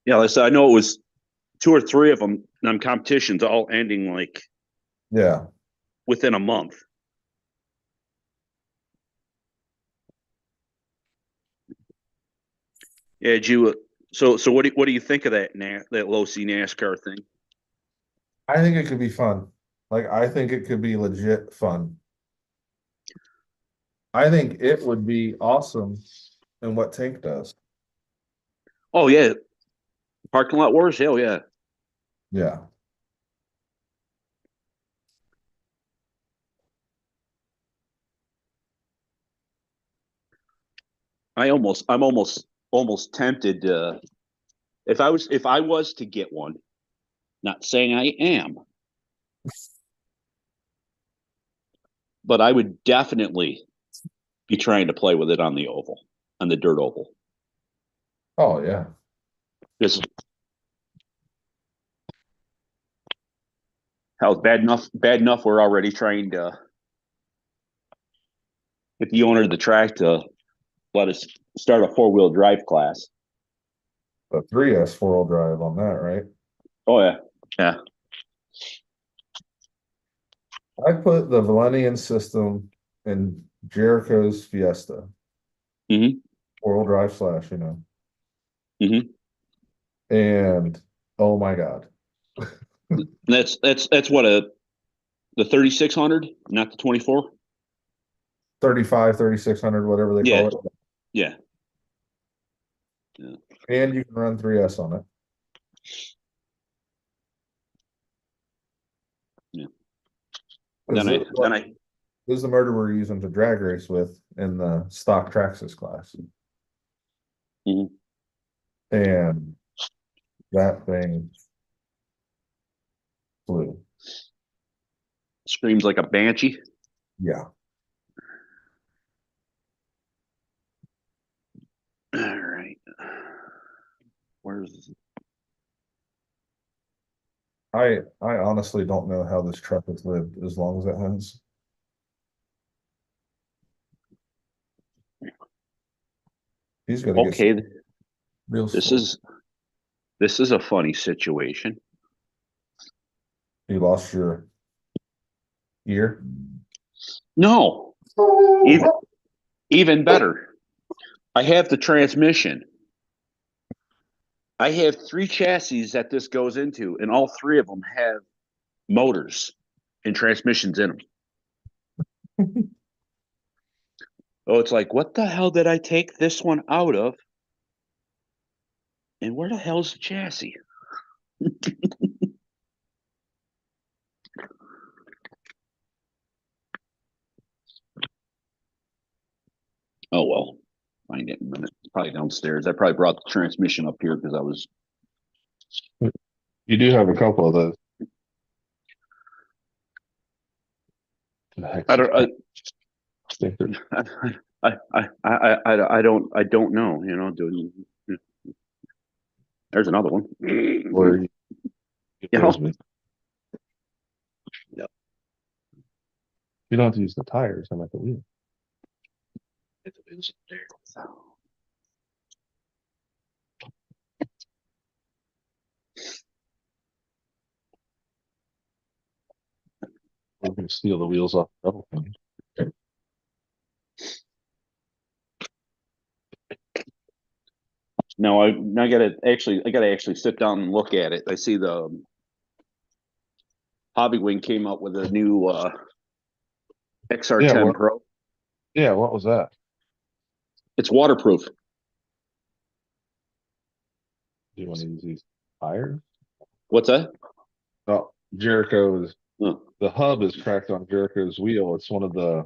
[SPEAKER 2] Yeah, like I said, I know it was two or three of them competitions all ending like
[SPEAKER 1] Yeah.
[SPEAKER 2] within a month. Yeah, did you so what do you think of that low C NASCAR thing?
[SPEAKER 1] I think it could be fun. Like I think it could be legit fun. I think it would be awesome in what Tank does.
[SPEAKER 2] Oh yeah, parking lot wars. Hell yeah.
[SPEAKER 1] Yeah.
[SPEAKER 2] I'm almost tempted. If I was to get one, not saying I am, but I would definitely be trying to play with it on the oval, on the dirt oval.
[SPEAKER 1] Oh yeah.
[SPEAKER 2] Because hell, bad enough. We're already trying to get the owner of the track to let us start a 4-wheel drive class.
[SPEAKER 1] The 3S 4-wheel drive on that, right?
[SPEAKER 2] Oh yeah, yeah.
[SPEAKER 1] I put the Valenian system in Jericho's Fiesta.
[SPEAKER 2] Mm-hmm.
[SPEAKER 1] 4-wheel drive slash, you know.
[SPEAKER 2] Mm-hmm.
[SPEAKER 1] And oh my God.
[SPEAKER 2] That's what the 3600, not the 24.
[SPEAKER 1] 35, 3600, whatever they
[SPEAKER 2] Yeah,
[SPEAKER 1] call it.
[SPEAKER 2] yeah, yeah.
[SPEAKER 1] And you can run 3S on it.
[SPEAKER 2] Yeah.
[SPEAKER 1] Is
[SPEAKER 2] Then
[SPEAKER 1] it
[SPEAKER 2] then I
[SPEAKER 1] is the motor we're using to drag race with in the stock Traxxas class.
[SPEAKER 2] Mhm.
[SPEAKER 1] And that thing flew.
[SPEAKER 2] screams like a banshee.
[SPEAKER 1] Yeah.
[SPEAKER 2] All right. Where's
[SPEAKER 1] I honestly don't know how this truck has lived as long as it has. He's gonna get some
[SPEAKER 2] okay?
[SPEAKER 1] real
[SPEAKER 2] This
[SPEAKER 1] slow.
[SPEAKER 2] is a funny situation.
[SPEAKER 1] You lost your ear.
[SPEAKER 2] No, even even better. I have the transmission. I have 3 chassis that this goes into, and all 3 of them have motors and transmissions in them. Oh, it's like, what the hell did I take this one out of? And where the hell's the chassis? Oh well, find it in a minute. It's probably downstairs. I probably brought the transmission up here because I was.
[SPEAKER 1] You do have a couple of those. The heck's
[SPEAKER 2] I
[SPEAKER 1] this
[SPEAKER 2] don't.
[SPEAKER 1] crap? I think they're
[SPEAKER 2] I don't know. You know, there's another one.
[SPEAKER 1] where you get
[SPEAKER 2] You
[SPEAKER 1] those
[SPEAKER 2] know,
[SPEAKER 1] with.
[SPEAKER 2] yeah.
[SPEAKER 1] You don't have to use the tires. I'm at the wheel.
[SPEAKER 2] Get the wheels up there. So,
[SPEAKER 1] We're gonna steal the wheels off the double thing.
[SPEAKER 2] no, I gotta actually sit down and look at it. I see the Hobbywing came out with a new
[SPEAKER 1] Yeah,
[SPEAKER 2] XR10
[SPEAKER 1] what
[SPEAKER 2] Pro.
[SPEAKER 1] yeah, what was that?
[SPEAKER 2] It's waterproof.
[SPEAKER 1] Do you want to use these tires?
[SPEAKER 2] What's that?
[SPEAKER 1] Oh, Jericho's
[SPEAKER 2] Oh,
[SPEAKER 1] the hub is cracked on Jericho's wheel. It's one of the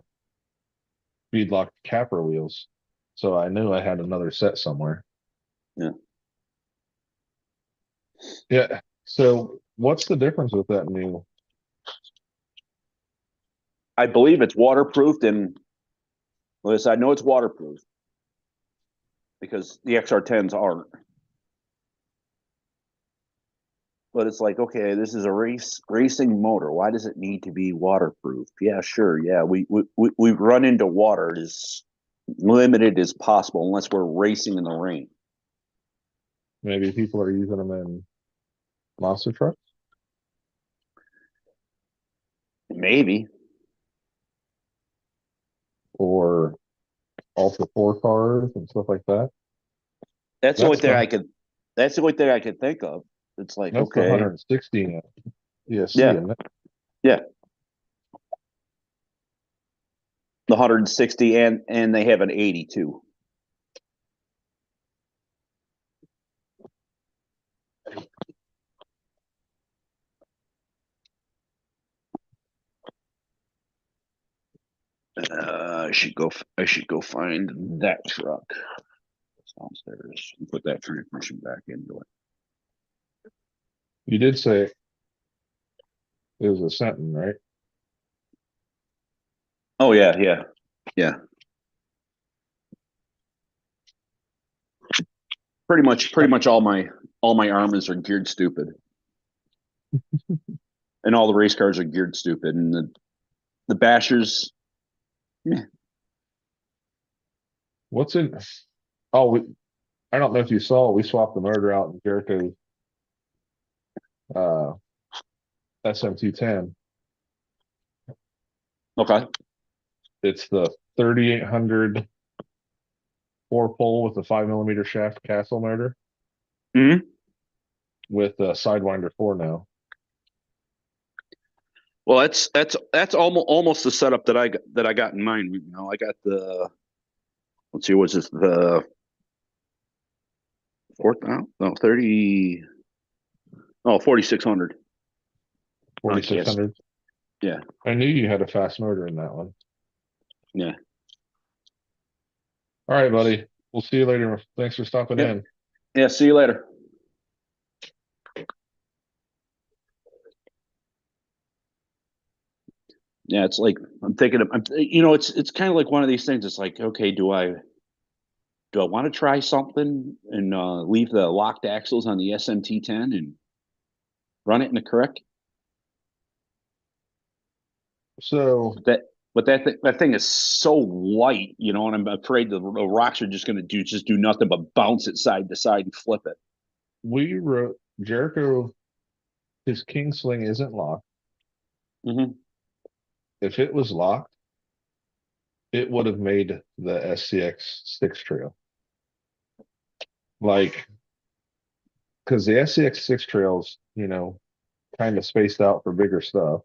[SPEAKER 1] beadlock capper wheels. So I knew I had another set somewhere.
[SPEAKER 2] yeah.
[SPEAKER 1] Yeah. So what's the difference with that new?
[SPEAKER 2] I believe it's waterproofed, and listen, I know it's waterproof because the XR10s aren't. But it's like, okay, this is a racing motor. Why does it need to be waterproof? Yeah, sure. Yeah, we run into water as limited as possible unless we're racing in the rain.
[SPEAKER 1] Maybe people are using them in monster trucks
[SPEAKER 2] Maybe
[SPEAKER 1] or Ultra 4 cars and stuff like that.
[SPEAKER 2] that's the only
[SPEAKER 1] That's
[SPEAKER 2] thing
[SPEAKER 1] the
[SPEAKER 2] I could. That's the only thing I could think of. It's like,
[SPEAKER 1] that's the
[SPEAKER 2] okay,
[SPEAKER 1] 160 ESC,
[SPEAKER 2] yeah,
[SPEAKER 1] isn't it?
[SPEAKER 2] yeah, the 160, and they have an 82. I should go find that truck. It's downstairs and put that transmission back into it.
[SPEAKER 1] You did say it was a Senton, right?
[SPEAKER 2] Oh yeah, yeah, yeah. Pretty much all my armors are geared stupid, and all the race cars are geared stupid, and the bashers. Meh.
[SPEAKER 1] What's in? Oh, I don't know if you saw. We swapped the motor out in Jericho's uh, SM210.
[SPEAKER 2] Okay.
[SPEAKER 1] It's the 3800 4 pole with the 5 millimeter shaft castle motor
[SPEAKER 2] Hmm.
[SPEAKER 1] with a Sidewinder 4 now.
[SPEAKER 2] Well, that's almost the setup that I got in mind. You know, I got the let's see, what's this No, 30. Oh, 4,600.
[SPEAKER 3] 4,600.
[SPEAKER 2] Yeah.
[SPEAKER 3] I knew you had a fast motor in that one.
[SPEAKER 2] Yeah.
[SPEAKER 3] All right, buddy. We'll see you later. Thanks for stopping
[SPEAKER 2] Yep.
[SPEAKER 3] in.
[SPEAKER 2] Yeah. See you later. Yeah, it's like I'm thinking of, it's kind of like one of these things. It's like, okay, do I want to try something and leave the locked axles on the SMT10 and run it in the correct?
[SPEAKER 3] So
[SPEAKER 2] That thing is so light, and I'm afraid the rocks are just going to do nothing but bounce it side to side and flip it.
[SPEAKER 3] we wrote Jericho, his king sling isn't locked.
[SPEAKER 2] Mm-hmm.
[SPEAKER 3] If it was locked, it would have made the SCX 6 trail. Like, because the SCX 6 trails, kind of spaced out for bigger stuff,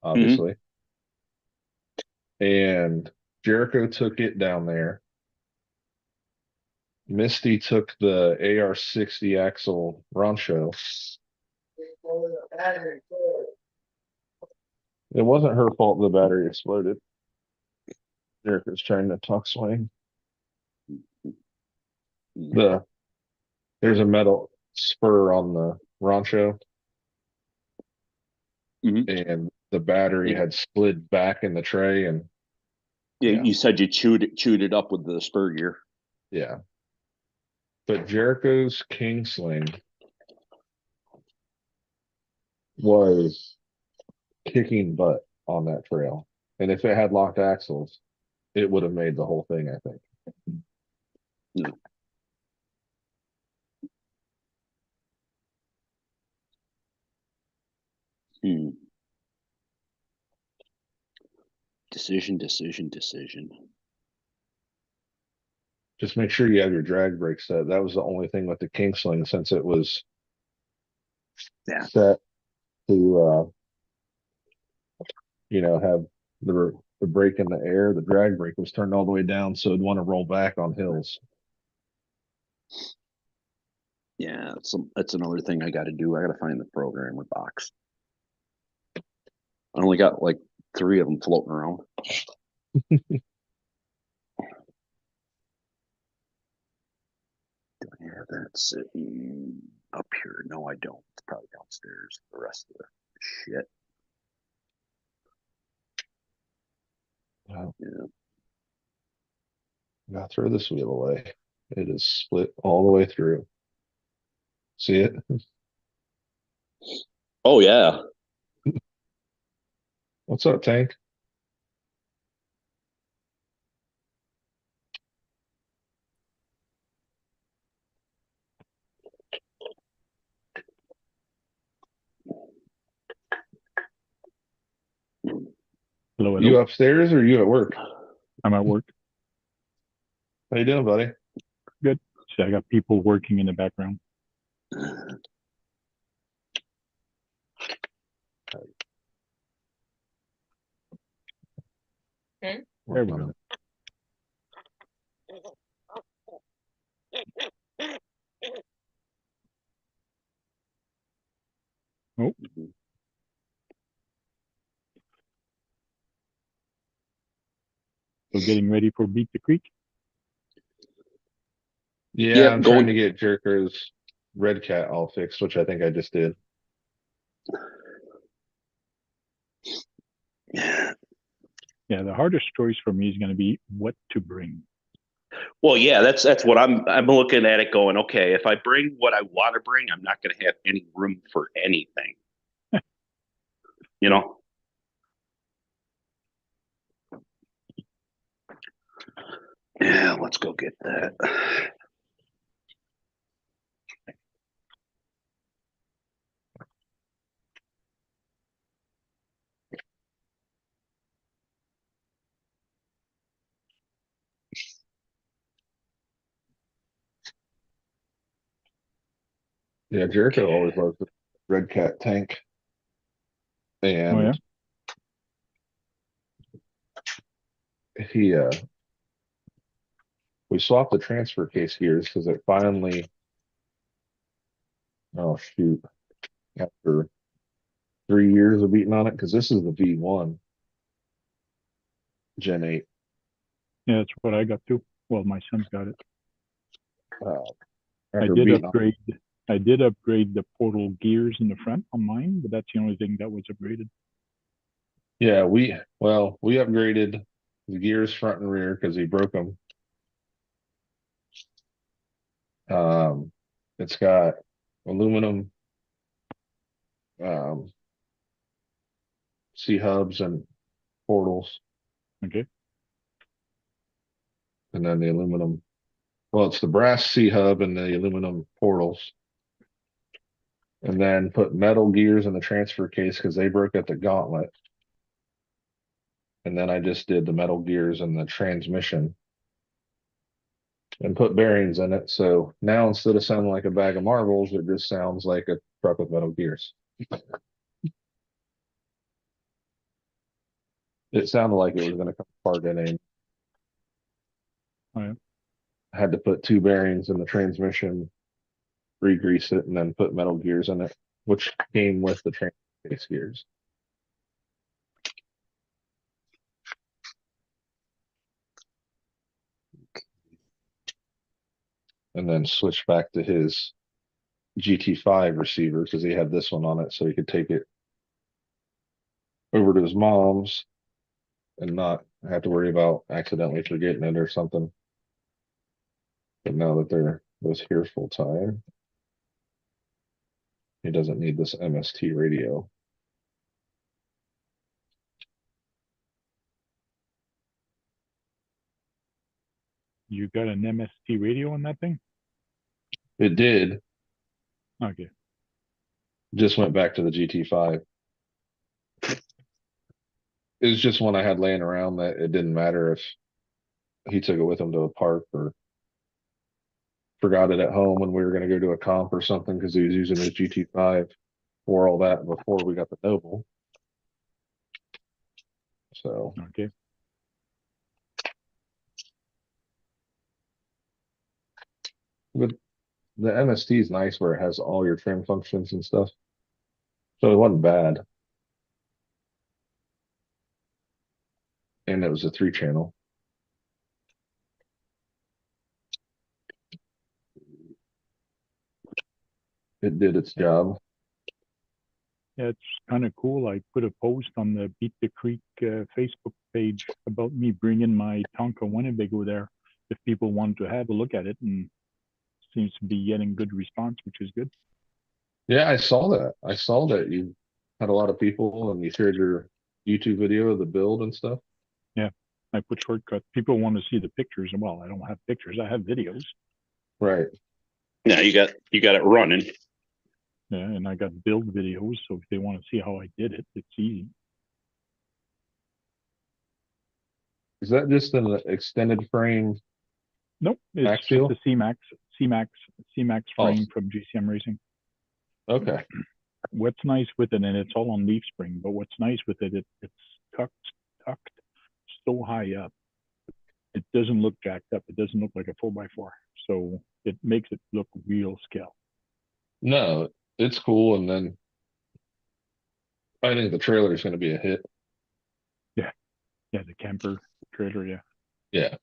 [SPEAKER 3] obviously. And Jericho took it down there. Misty took the AR60 axle Rancho. It wasn't her fault the battery exploded. Jericho's trying to talk swing. There's a metal spur on the Rancho, and the battery had slid back in the tray, and
[SPEAKER 2] yeah, you said you chewed it up with the spur gear.
[SPEAKER 3] Yeah. But Jericho's king sling was kicking butt on that trail. And if it had locked axles, it would have made the whole thing, I think.
[SPEAKER 2] Yeah. Decision.
[SPEAKER 3] Just make sure you have your drag brake set. That was the only thing with the king sling, since it was set to have the brake in the air. The drag brake was turned all the way down, so it'd want to roll back on hills.
[SPEAKER 2] Yeah, that's another thing I got to do. I got to find the programmer box. I only got like 3 of them floating around. Do I have that sitting up here? No, I don't. It's probably downstairs. The rest of the shit.
[SPEAKER 3] Wow.
[SPEAKER 2] Yeah.
[SPEAKER 3] Now throw this wheel away. It is split all the way through. See it?
[SPEAKER 2] Oh yeah.
[SPEAKER 3] What's up, Tank?
[SPEAKER 4] Hello, hello.
[SPEAKER 3] You upstairs or you at work?
[SPEAKER 4] I'm at work.
[SPEAKER 3] How you doing, buddy?
[SPEAKER 4] Good. So I got people working in the background. There we go. Oh. So getting ready for Beat the Creek.
[SPEAKER 3] Yeah, I'm trying to get Jerker's Red Cat all fixed, which I think I just did.
[SPEAKER 2] Yeah.
[SPEAKER 4] Yeah, the hardest choice for me is going to be what to bring.
[SPEAKER 2] Well, yeah, that's what I'm looking at it going, okay, if I bring what I want to bring, I'm not going to have any room for anything. Yeah, let's go get that.
[SPEAKER 3] Yeah, Jericho always loves the Red Cat tank. And we swapped the transfer case gears because it finally Oh, shoot. After 3 years of beating on it, because this is the V1 Gen 8.
[SPEAKER 4] Yeah, that's what I got too. Well, my son's got it.
[SPEAKER 3] Uh,
[SPEAKER 4] I
[SPEAKER 3] after
[SPEAKER 4] did
[SPEAKER 3] beating on
[SPEAKER 4] upgrade. I did upgrade the portal gears in the front on mine, but that's the only thing that was upgraded.
[SPEAKER 3] Yeah, we upgraded the gears front and rear because he broke them. It's got aluminum um, C hubs and portals,
[SPEAKER 4] Okay.
[SPEAKER 3] and then the aluminum. Well, it's the brass C hub and the aluminum portals, and then put metal gears in the transfer case because they broke at the gauntlet. And then I just did the metal gears in the transmission and put bearings in it. So now instead of sounding like a bag of marbles, it just sounds like a truck with metal gears. It sounded like it was going to come apart at any.
[SPEAKER 4] Oh, yeah.
[SPEAKER 3] I had to put two bearings in the transmission, re-grease it, and then put metal gears in it, which came with the transmission case gears. And then switch back to his GT5 receiver because he had this one on it, so he could take it over to his mom's and not have to worry about accidentally forgetting it or something. But now that they're both here full time, he doesn't need this MST radio.
[SPEAKER 4] You got an MST radio on that thing?
[SPEAKER 3] It did,
[SPEAKER 4] Okay.
[SPEAKER 3] just went back to the GT5. It was just one I had laying around that it didn't matter if he took it with him to a park or forgot it at home when we were going to go to a comp or something because he was using his GT5 for all that before we got the Noble. So,
[SPEAKER 4] Okay.
[SPEAKER 3] but the MST is nice where it has all your trim functions and stuff. So it wasn't bad. And it was a 3 channel. It did its job.
[SPEAKER 4] Yeah, it's kind of cool. I put a post on the Beat the Creek Facebook page about me bringing my Tonka Winnebago there if people wanted to have a look at it, and seems to be getting good response, which is good.
[SPEAKER 3] Yeah, I saw that. I saw that you had a lot of people and you shared your YouTube video of the build and stuff.
[SPEAKER 4] Yeah, I put shortcuts. People want to see the pictures. Well, I don't have pictures. I have videos.
[SPEAKER 3] Right.
[SPEAKER 2] Yeah, you got it running.
[SPEAKER 4] Yeah, and I got build videos, so if they want to see how I did it, it's easy.
[SPEAKER 3] Is that just an extended frame
[SPEAKER 4] Nope, it's
[SPEAKER 3] max
[SPEAKER 4] just
[SPEAKER 3] seal?
[SPEAKER 4] a C-Max
[SPEAKER 3] Oh,
[SPEAKER 4] frame from GCM Racing.
[SPEAKER 3] okay.
[SPEAKER 4] What's nice with it, and it's all on leaf spring, but what's nice with it, it's tucked so high up. It doesn't look jacked up. It doesn't look like a 4x4. So it makes it look real scale.
[SPEAKER 3] No, it's cool. And then I think the trailer is going to be a hit.
[SPEAKER 4] Yeah. Yeah, the camper trailer, yeah.
[SPEAKER 3] Yeah.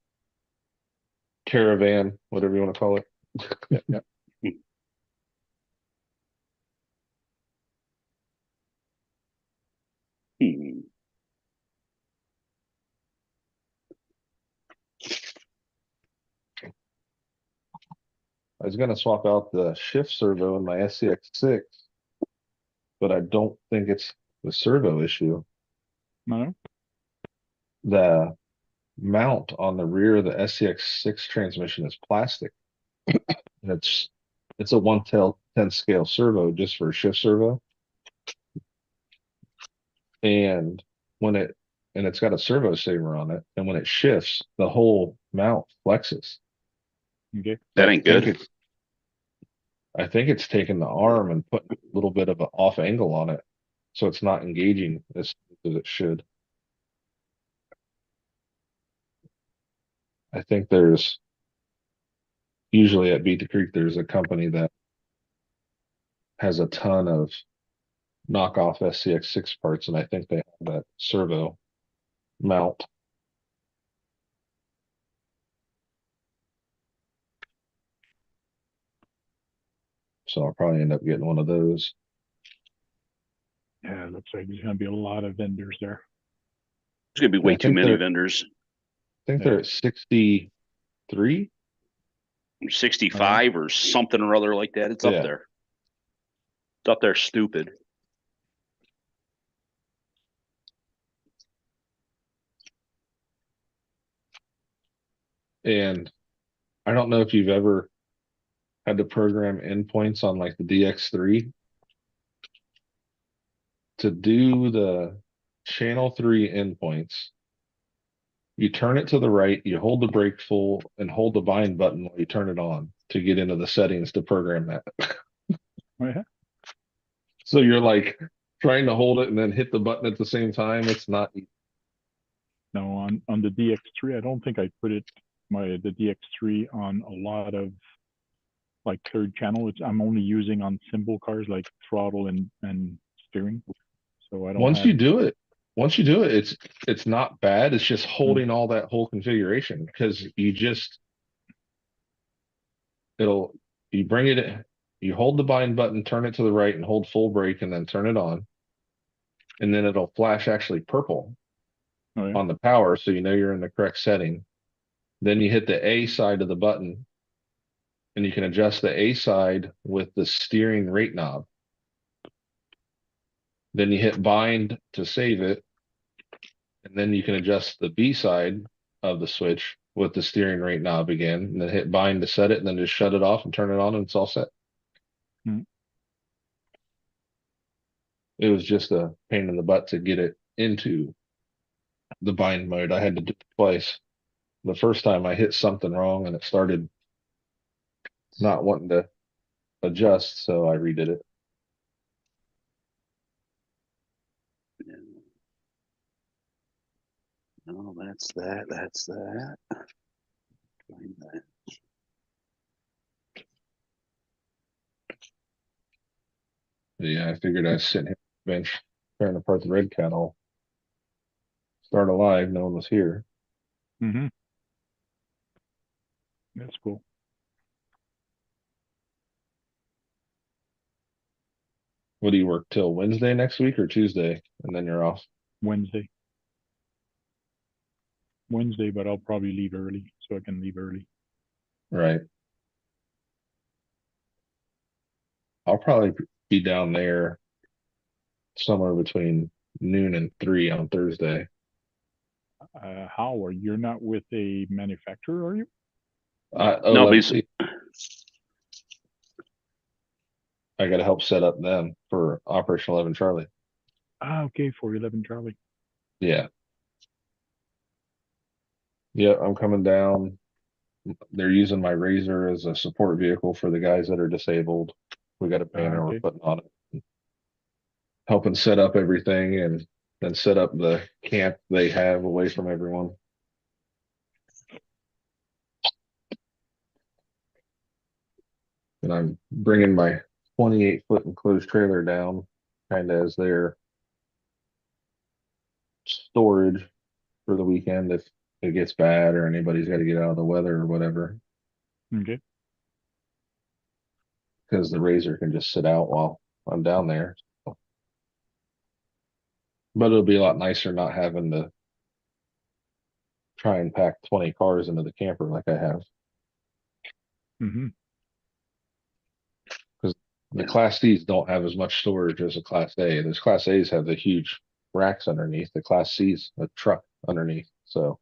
[SPEAKER 3] Caravan, whatever you want to call it.
[SPEAKER 4] Yeah.
[SPEAKER 2] Hmm.
[SPEAKER 3] I was going to swap out the shift servo in my SCX6, but I don't think it's the servo issue.
[SPEAKER 4] No?
[SPEAKER 3] The mount on the rear of the SCX6 transmission is plastic. It's it's a 1/10 scale servo just for a shift servo. And when it and it's got a servo saver on it, and when it shifts, the whole mount flexes.
[SPEAKER 4] Okay.
[SPEAKER 2] That ain't good.
[SPEAKER 3] I think it's taking the arm and putting a little bit of an off angle on it, so it's not engaging as it should. I think there's usually at Beat the Creek there's a company that has a ton of knockoff SCX6 parts, and I think they have that servo mount. So I'll probably end up getting one of those.
[SPEAKER 4] Yeah, it looks like there's gonna be a lot of vendors there.
[SPEAKER 2] There's gonna be way
[SPEAKER 3] I
[SPEAKER 2] too
[SPEAKER 3] think
[SPEAKER 2] many
[SPEAKER 3] they're-
[SPEAKER 2] vendors.
[SPEAKER 3] I think
[SPEAKER 4] Yeah.
[SPEAKER 3] they're at 63.
[SPEAKER 2] 65 or something or other like that. It's
[SPEAKER 3] Yeah.
[SPEAKER 2] up there. It's up there stupid.
[SPEAKER 3] And I don't know if you've ever had to program endpoints on like the DX3 to do the channel 3 endpoints. You turn it to the right, you hold the brake full and hold the bind button while you turn it on to get into the settings to program that.
[SPEAKER 4] Oh, yeah.
[SPEAKER 3] So you're like trying to hold it and then hit the button at the same time. It's not
[SPEAKER 4] No, on the DX3, I don't think I put the DX3 on a lot of like third channel. I'm only using on simple cars like throttle and steering. So I don't
[SPEAKER 3] once
[SPEAKER 4] have.
[SPEAKER 3] you do it, it's not bad. It's just holding all that whole configuration because you bring it in, you hold the bind button, turn it to the right and hold full brake and then turn it on. And then it'll flash actually purple
[SPEAKER 4] Oh, yeah.
[SPEAKER 3] on the power. So you know you're in the correct setting. Then you hit the A side of the button and you can adjust the A side with the steering rate knob. Then you hit bind to save it. And then you can adjust the B side of the switch with the steering rate knob again, and then hit bind to set it, and then just shut it off and turn it on, and it's all set.
[SPEAKER 4] Hmm.
[SPEAKER 3] It was just a pain in the butt to get it into the bind mode. I had to do it twice. The first time I hit something wrong and it started not wanting to adjust, so I redid it.
[SPEAKER 2] No, that's that. That's that. Find that.
[SPEAKER 3] But yeah, I figured I'd sit here on the bench tearing apart the red cat all start alive. No one was here.
[SPEAKER 4] Mm-hmm. That's cool.
[SPEAKER 3] What do you work till Wednesday next week or Tuesday, and then you're off?
[SPEAKER 4] Wednesday, but I'll probably leave early so I can leave early.
[SPEAKER 3] Right. I'll probably be down there somewhere between noon and 3 on Thursday.
[SPEAKER 4] How are you're not with a manufacturer, are you?
[SPEAKER 2] No,
[SPEAKER 3] 11, I got to help set up them for Operation 11 Charlie.
[SPEAKER 4] Ah, okay, for 11 Charlie.
[SPEAKER 3] Yeah. Yeah, I'm coming down. They're using my Razor as a support vehicle for the guys that are disabled. We got a banner we're
[SPEAKER 4] Okay.
[SPEAKER 3] putting on it. Helping set up everything and then set up the camp they have away from everyone. And I'm bringing my 28-foot enclosed trailer down kind of as their storage for the weekend if it gets bad or anybody's got to get out of the weather or whatever.
[SPEAKER 4] Okay.
[SPEAKER 3] Because the Razor can just sit out while I'm down there. But it'll be a lot nicer not having to try and pack 20 cars into the camper like I have.
[SPEAKER 4] Mm-hmm.
[SPEAKER 3] The Class Cs don't have as much storage as a Class A. Those Class A's have the huge racks underneath. The Class C's a truck underneath. So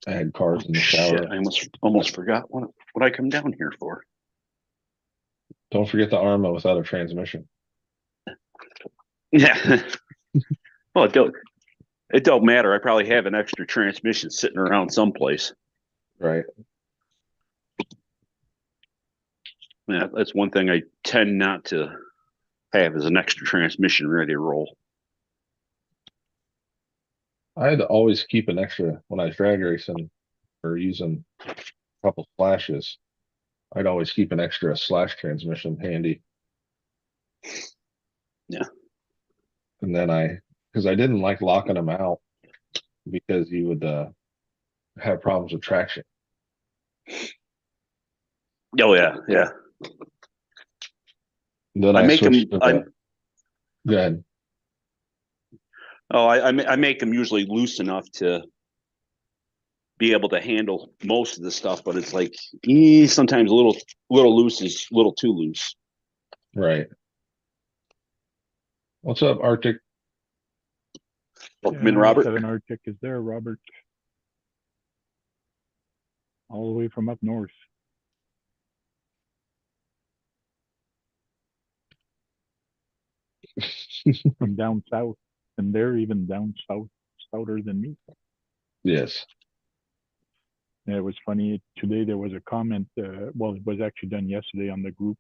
[SPEAKER 3] I had cars in the shower.
[SPEAKER 2] Shit, I almost forgot what I come down here for.
[SPEAKER 3] Don't forget the Arma without a transmission.
[SPEAKER 2] Yeah. Well, it don't matter. I probably have an extra transmission sitting around someplace.
[SPEAKER 3] Right.
[SPEAKER 2] Yeah, that's one thing I tend not to have is an extra transmission ready to roll.
[SPEAKER 3] I had to always keep an extra when I was drag racing or using couple slashes, I'd always keep an extra slash transmission handy.
[SPEAKER 2] Yeah.
[SPEAKER 3] And then because I didn't like locking them out because you would have problems with traction.
[SPEAKER 2] Oh yeah, yeah.
[SPEAKER 3] Then
[SPEAKER 2] I
[SPEAKER 3] I
[SPEAKER 2] make them.
[SPEAKER 3] switched to go ahead.
[SPEAKER 2] Oh, I make them usually loose enough to be able to handle most of the stuff, but it's like sometimes a little loose is a little too loose.
[SPEAKER 3] Right. What's up, Arctic?
[SPEAKER 2] Welcome in, Robert.
[SPEAKER 4] 7 Arctic is there, Robert. All the way from up north. From down south. And they're even down southern than me.
[SPEAKER 3] Yes.
[SPEAKER 4] Yeah, it was funny. Today there was a comment, well, it was actually done yesterday on the group.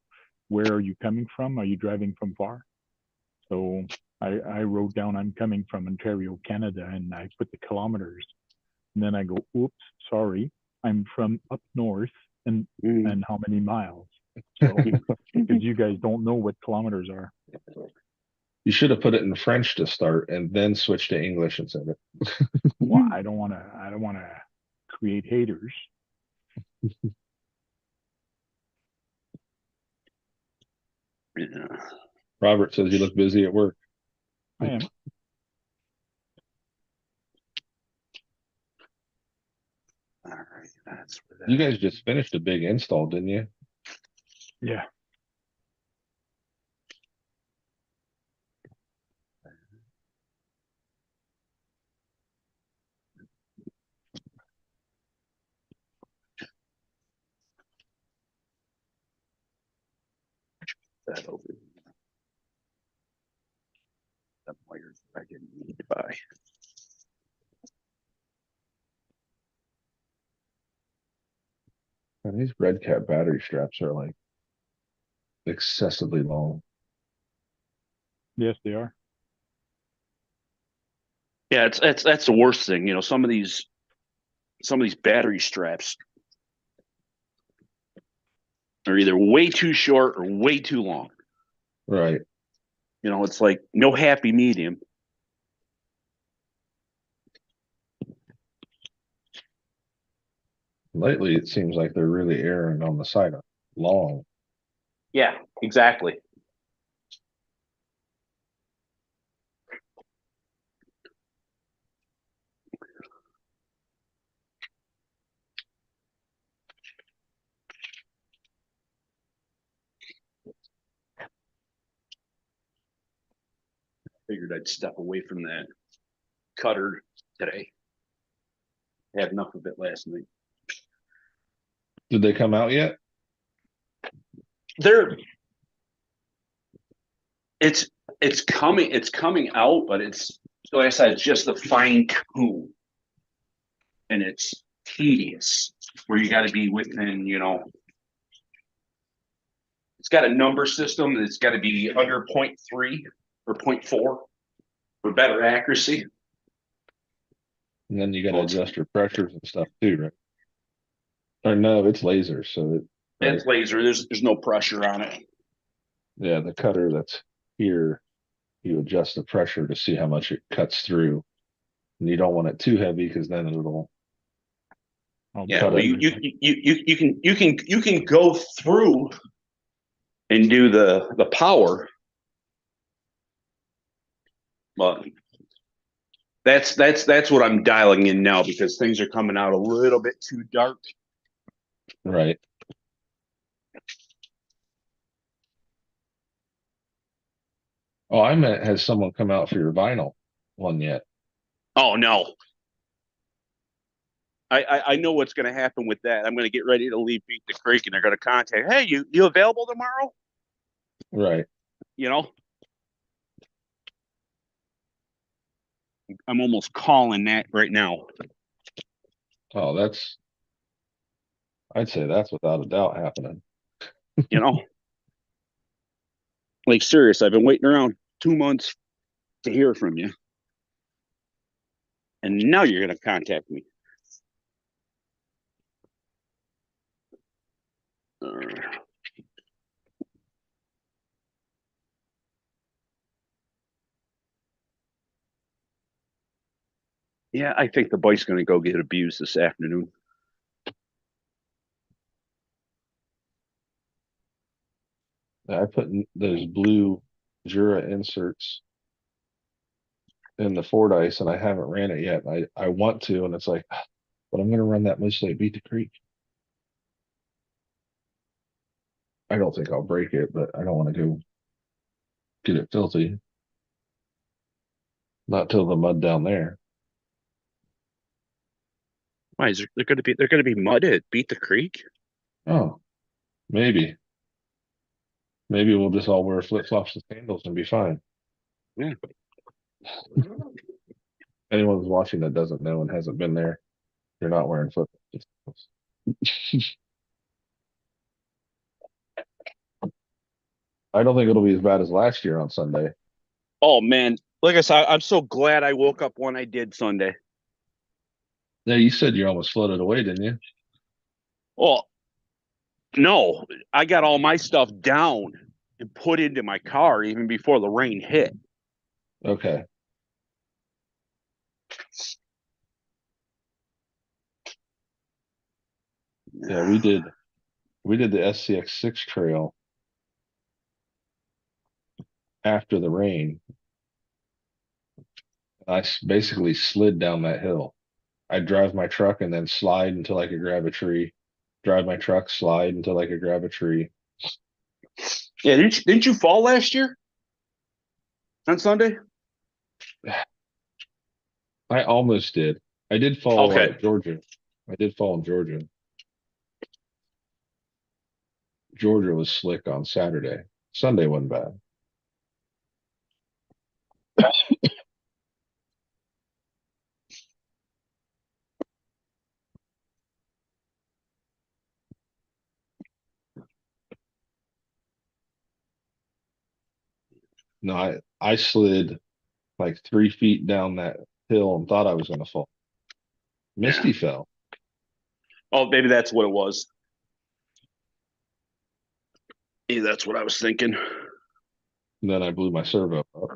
[SPEAKER 4] Where are you coming from? Are you driving from far? So I wrote down, I'm coming from Ontario, Canada, and I put the kilometers. And then I go, oops, sorry, I'm from up north, and how many miles? So, because you guys don't know what kilometers are.
[SPEAKER 3] You should have put it in French to start and then switch to English and said it.
[SPEAKER 4] Well, I don't want to create haters.
[SPEAKER 2] Yeah.
[SPEAKER 3] Robert says you look busy at work.
[SPEAKER 4] I am.
[SPEAKER 2] All right, that's where that.
[SPEAKER 3] You guys just finished a big install, didn't you?
[SPEAKER 4] Yeah.
[SPEAKER 2] That over. Some wires I didn't need to buy.
[SPEAKER 3] And these red cap battery straps are like excessively long.
[SPEAKER 4] Yes, they are.
[SPEAKER 2] Yeah, that's the worst thing. You know, some of these battery straps are either way too short or way too long.
[SPEAKER 3] Right.
[SPEAKER 2] You know, it's like no happy medium.
[SPEAKER 3] Lately, it seems like they're really erring on the side of long.
[SPEAKER 2] Yeah, exactly. Figured I'd step away from that cutter today. I had enough of it last night.
[SPEAKER 3] Did they come out yet?
[SPEAKER 2] It's coming out, but it's, like I said, it's just a fine tune, and it's tedious. Where you got to be within, you know, it's got a number system. It's got to be under 0.3 or 0.4 for better accuracy.
[SPEAKER 3] And then you got to adjust your pressures and stuff too, right? Or no, it's laser, so
[SPEAKER 2] It's laser. There's no pressure on it.
[SPEAKER 3] yeah, the cutter that's here, you adjust the pressure to see how much it cuts through. And you don't want it too heavy because then it'll
[SPEAKER 2] Yeah, well, you can go through and do the power, but that's what I'm dialing in now because things are coming out a little bit too dark.
[SPEAKER 3] right. Oh, I meant, has someone come out for your vinyl one yet?
[SPEAKER 2] Oh no. I know what's going to happen with that. I'm going to get ready to leave Beat the Creek, and they're going to contact. Hey, you available tomorrow?
[SPEAKER 3] Right.
[SPEAKER 2] You know, I'm almost calling that right now.
[SPEAKER 3] Oh, I'd say that's without a doubt happening.
[SPEAKER 2] You know, like serious. I've been waiting around 2 months to hear from you, and now you're going to contact me. Yeah, I think the bike's going to go get abused this afternoon.
[SPEAKER 3] I put those blue Jura inserts in the Fordyce and I haven't ran it yet. I want to, and it's like, but I'm going to run that mostly at Beat the Creek. I don't think I'll break it, but I don't want to go get it filthy. Not till the mud down there.
[SPEAKER 2] Why is there going to be? They're going to be mud at Beat the Creek.
[SPEAKER 3] Oh, maybe. Maybe we'll just all wear flip flops and sandals and be fine.
[SPEAKER 2] Yeah.
[SPEAKER 3] Anyone who's watching that doesn't know and hasn't been there, you're not wearing flip flops. I don't think it'll be as bad as last year on Sunday.
[SPEAKER 2] Oh man, like I said, I'm so glad I woke up when I did Sunday.
[SPEAKER 3] Yeah, you said you almost floated away, didn't you?
[SPEAKER 2] Well, no, I got all my stuff down and put into my car even before the rain hit.
[SPEAKER 3] Okay. Yeah, we did the SCX6 trail after the rain. I basically slid down that hill. I'd drive my truck and then slide until I could grab a tree. Drive my truck, slide until I could grab a tree.
[SPEAKER 2] Yeah, didn't you fall last year on Sunday?
[SPEAKER 3] I almost did. I did fall
[SPEAKER 2] Okay.
[SPEAKER 3] Georgia. I did fall in Georgia. Georgia was slick on Saturday. Sunday wasn't bad. No, I slid like 3 feet down that hill and thought I was going to fall. Misty fell.
[SPEAKER 2] Oh, maybe that's what it was. Yeah, that's what I was thinking.
[SPEAKER 3] And then I blew my servo up.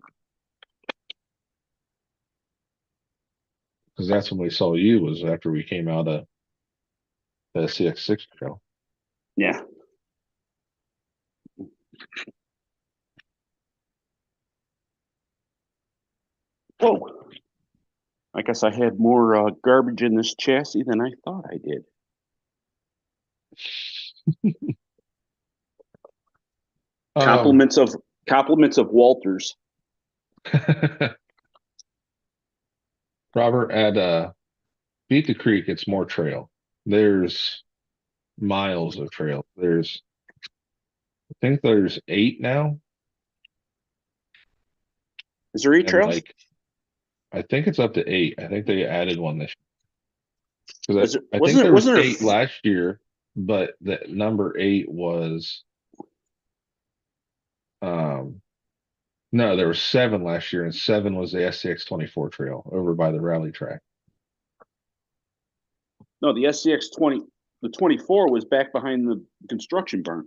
[SPEAKER 3] Because that's when we saw you, was after we came out of the CX6 trail.
[SPEAKER 2] Yeah. Whoa. I guess I had more garbage in this chassis than I thought I did. Compliments of Walters.
[SPEAKER 3] Robert, at Beat the Creek, it's more trail. There's miles of trail. I think there's 8 now.
[SPEAKER 2] Is there 8
[SPEAKER 3] And
[SPEAKER 2] trails?
[SPEAKER 3] I think it's up to 8. I think they added one this year. Because I think
[SPEAKER 2] Wasn't
[SPEAKER 3] there was
[SPEAKER 2] there
[SPEAKER 3] 8 last year, but the number 8 was no, there was 7 last year, and 7 was the SCX24 trail over by the rally track.
[SPEAKER 2] No, the SCX 20, the 24 was back behind the construction barn.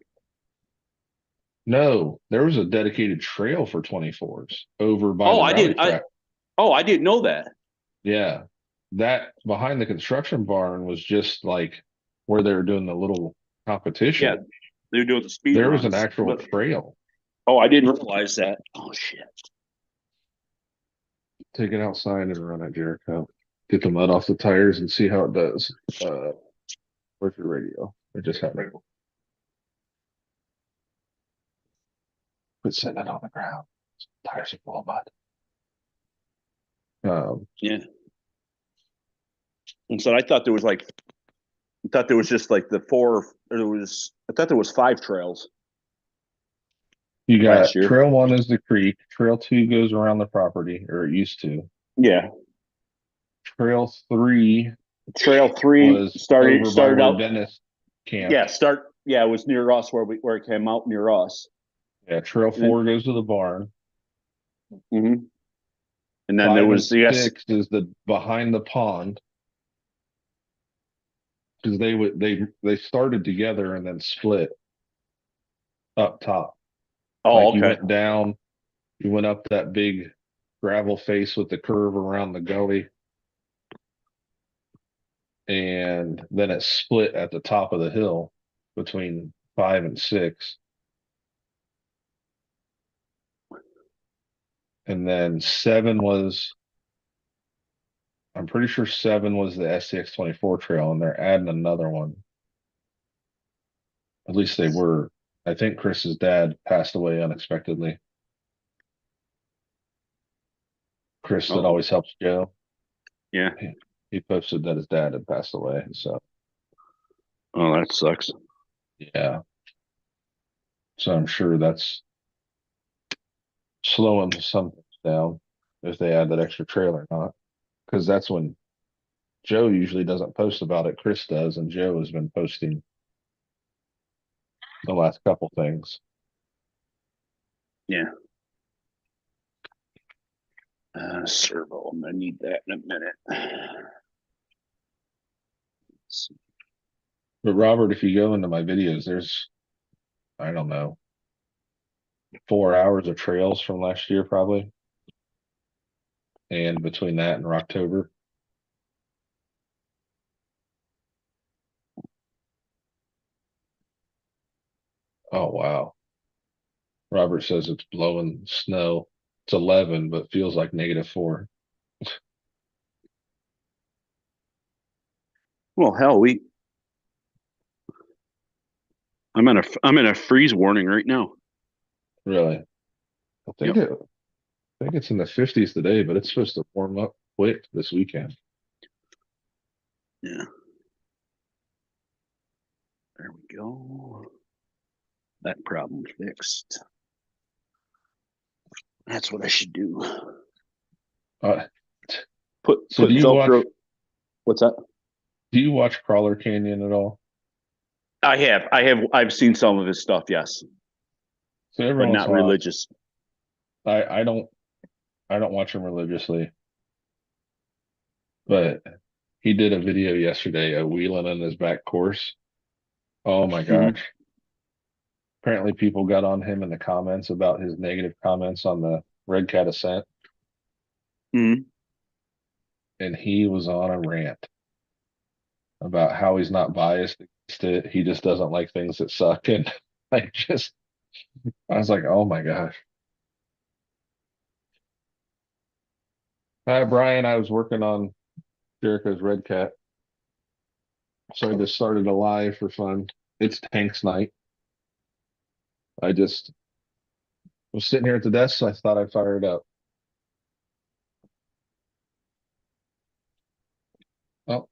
[SPEAKER 3] No, there was a dedicated trail for 24s over by the rally track.
[SPEAKER 2] I didn't know that.
[SPEAKER 3] Yeah. That behind the construction barn was just like where they were doing the little competition.
[SPEAKER 2] Yeah, they were doing the speed
[SPEAKER 3] There
[SPEAKER 2] runs,
[SPEAKER 3] was an actual trail.
[SPEAKER 2] Oh, I didn't realize that. Oh shit.
[SPEAKER 3] Take it outside and run it, Jericho. Get the mud off the tires and see how it does. Where's your radio? I just had it. Quit sitting it on the ground. Tires are full of mud.
[SPEAKER 2] Yeah. And so I thought there was just like I thought there was 5 trails.
[SPEAKER 3] You got
[SPEAKER 2] last year.
[SPEAKER 3] trail 1 is the creek. Trail 2 goes around the property, or it used to.
[SPEAKER 2] Yeah.
[SPEAKER 3] Trail 3
[SPEAKER 2] was started out
[SPEAKER 3] Dennis camp.
[SPEAKER 2] Yeah, it was near us where it came out near us.
[SPEAKER 3] Yeah, trail 4 goes to the barn.
[SPEAKER 2] Mm-hmm. And then
[SPEAKER 3] 5
[SPEAKER 2] there was
[SPEAKER 3] and 6 is the behind the pond. Cause they started together and then split up top.
[SPEAKER 2] Oh,
[SPEAKER 3] Like you
[SPEAKER 2] okay.
[SPEAKER 3] went down, you went up that big gravel face with the curve around the gully. And then it split at the top of the hill between 5 and 6. And then 7 was, I'm pretty sure 7 was the SCX-24 trail, and they're adding another one. At least they were. I think Chris's dad passed away unexpectedly. Chris that
[SPEAKER 2] Oh.
[SPEAKER 3] always helps Joe.
[SPEAKER 2] Yeah.
[SPEAKER 3] He posted that his dad had passed away. So
[SPEAKER 2] Oh, that sucks.
[SPEAKER 3] yeah. So I'm sure that's slowing some things down if they add that extra trail or not. Because that's when Joe usually doesn't post about it. Chris does, and Joe has been posting the last couple things.
[SPEAKER 2] Yeah. Servo. I'm gonna need that in a minute. Let's see.
[SPEAKER 3] But Robert, if you go into my videos, there's, I don't know, 4 hours of trails from last year probably. And between that and Rocktober. Oh wow. Robert says it's blowing snow. It's 11, but feels like -4.
[SPEAKER 2] Well, hell, I'm in a freeze warning right now.
[SPEAKER 3] Really? I think it's in the 50s today, but it's supposed to warm up quick this weekend.
[SPEAKER 2] Yeah. There we go. That problem fixed. That's what I should do.
[SPEAKER 3] Uh,
[SPEAKER 2] Put
[SPEAKER 3] so
[SPEAKER 2] Velcro. What's that?
[SPEAKER 3] do you watch Crawler Canyon at all?
[SPEAKER 2] I've seen some of his stuff, yes,
[SPEAKER 3] So every
[SPEAKER 2] but
[SPEAKER 3] once
[SPEAKER 2] not
[SPEAKER 3] in a while,
[SPEAKER 2] religious.
[SPEAKER 3] I don't watch him religiously, but he did a video yesterday of wheeling on his back course. Oh my
[SPEAKER 2] Mhm.
[SPEAKER 3] gosh. Apparently people got on him in the comments about his negative comments on the Red Cat Ascent,
[SPEAKER 2] Mhm.
[SPEAKER 3] and he was on a rant about how he's not biased against it. He just doesn't like things that suck. And I was like, oh my gosh. Hi, Brian. I was working on Jericho's Red Cat. So I just started a live for fun. It's Tanks night. I just was sitting here at the desk, so I thought I'd fire it up. Oh,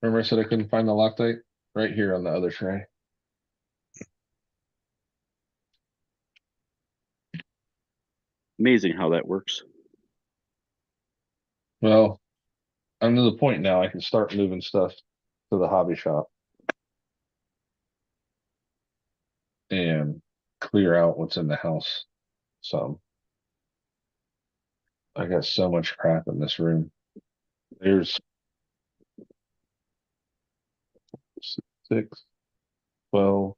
[SPEAKER 3] remember I said I couldn't find the Loctite? Right here on the other tray.
[SPEAKER 2] Amazing how that works.
[SPEAKER 3] Well, I'm to the point now I can start moving stuff to the hobby shop and clear out what's in the house. So I got so much crap in this room. There's 6, 12,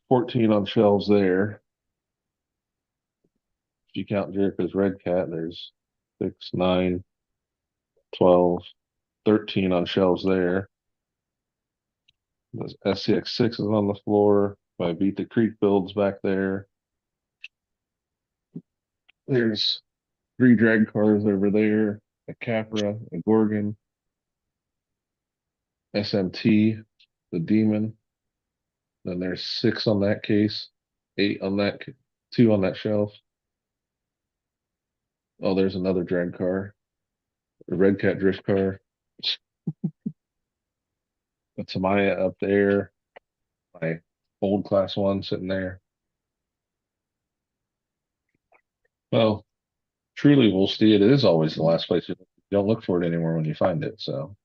[SPEAKER 3] 14 on shelves there. If you count Jericho's Red Cat, there's 6, 9, 12, 13 on shelves there. The SCX-6 is on the floor. My Beat the Creek builds back there. There's 3 drag cars over there, a Capra, a Gorgon, SMT, the Demon. Then there's 6 on that case, 8 on that, 2 on that shelf. Oh, there's another drag car, a Red Cat drift car. A Tamiya up there, my old class 1 sitting there. Well, truly, Wolstey, it is always the last place you don't look for it anymore when you find it. So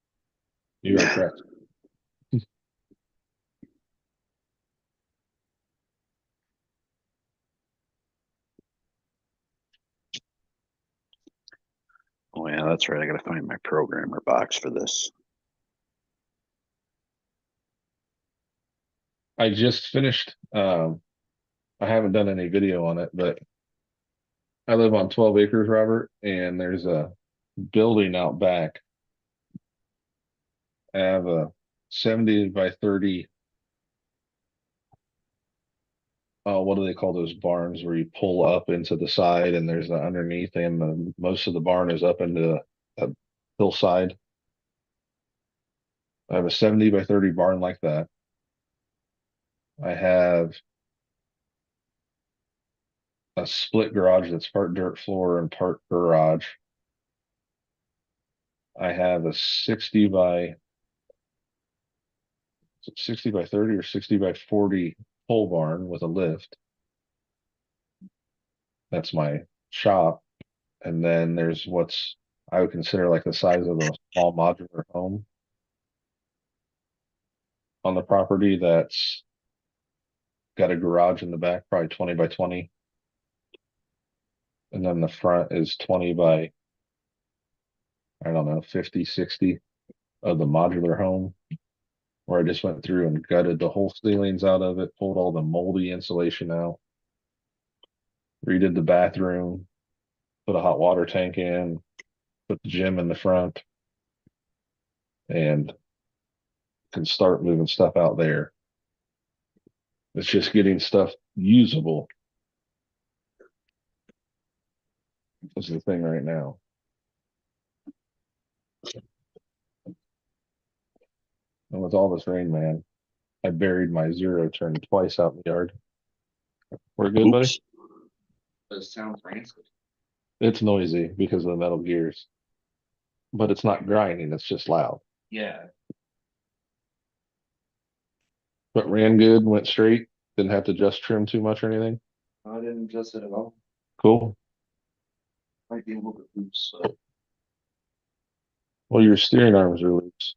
[SPEAKER 3] you are correct.
[SPEAKER 2] Oh yeah, that's right. I gotta find my programmer box for this.
[SPEAKER 3] I just finished, I haven't done any video on it, but I live on 12 acres, Robert, and there's a building out back. I have a 70 by 30. What do they call those barns where you pull up into the side and there's the underneath, and most of the barn is up into a hillside. I have a 70 by 30 barn like that. I have a split garage that's part dirt floor and part garage. I have a 60 by 30 or 60 by 40 pole barn with a lift. That's my shop. And then there's what's I would consider like the size of a small modular home on the property that's got a garage in the back, probably 20 by 20. And then the front is 20 by, I don't know, 50, 60 of the modular home, where I just went through and gutted the whole ceilings out of it, pulled all the moldy insulation out, redid the bathroom, put a hot water tank in, put the gym in the front, and can start moving stuff out there. It's just getting stuff usable is the thing right now. And with all this rain, man, I buried my zero turn twice out in the yard. We're good, buddy?
[SPEAKER 2] Oops.
[SPEAKER 5] Does sound rancid.
[SPEAKER 3] It's noisy because of the metal gears, but it's not grinding, it's just loud.
[SPEAKER 5] Yeah.
[SPEAKER 3] But ran good, went straight, didn't have to just trim too much or anything.
[SPEAKER 5] I didn't adjust it at all.
[SPEAKER 3] Cool.
[SPEAKER 5] Might be a little bit loose, so.
[SPEAKER 3] Well, your steering arms are loose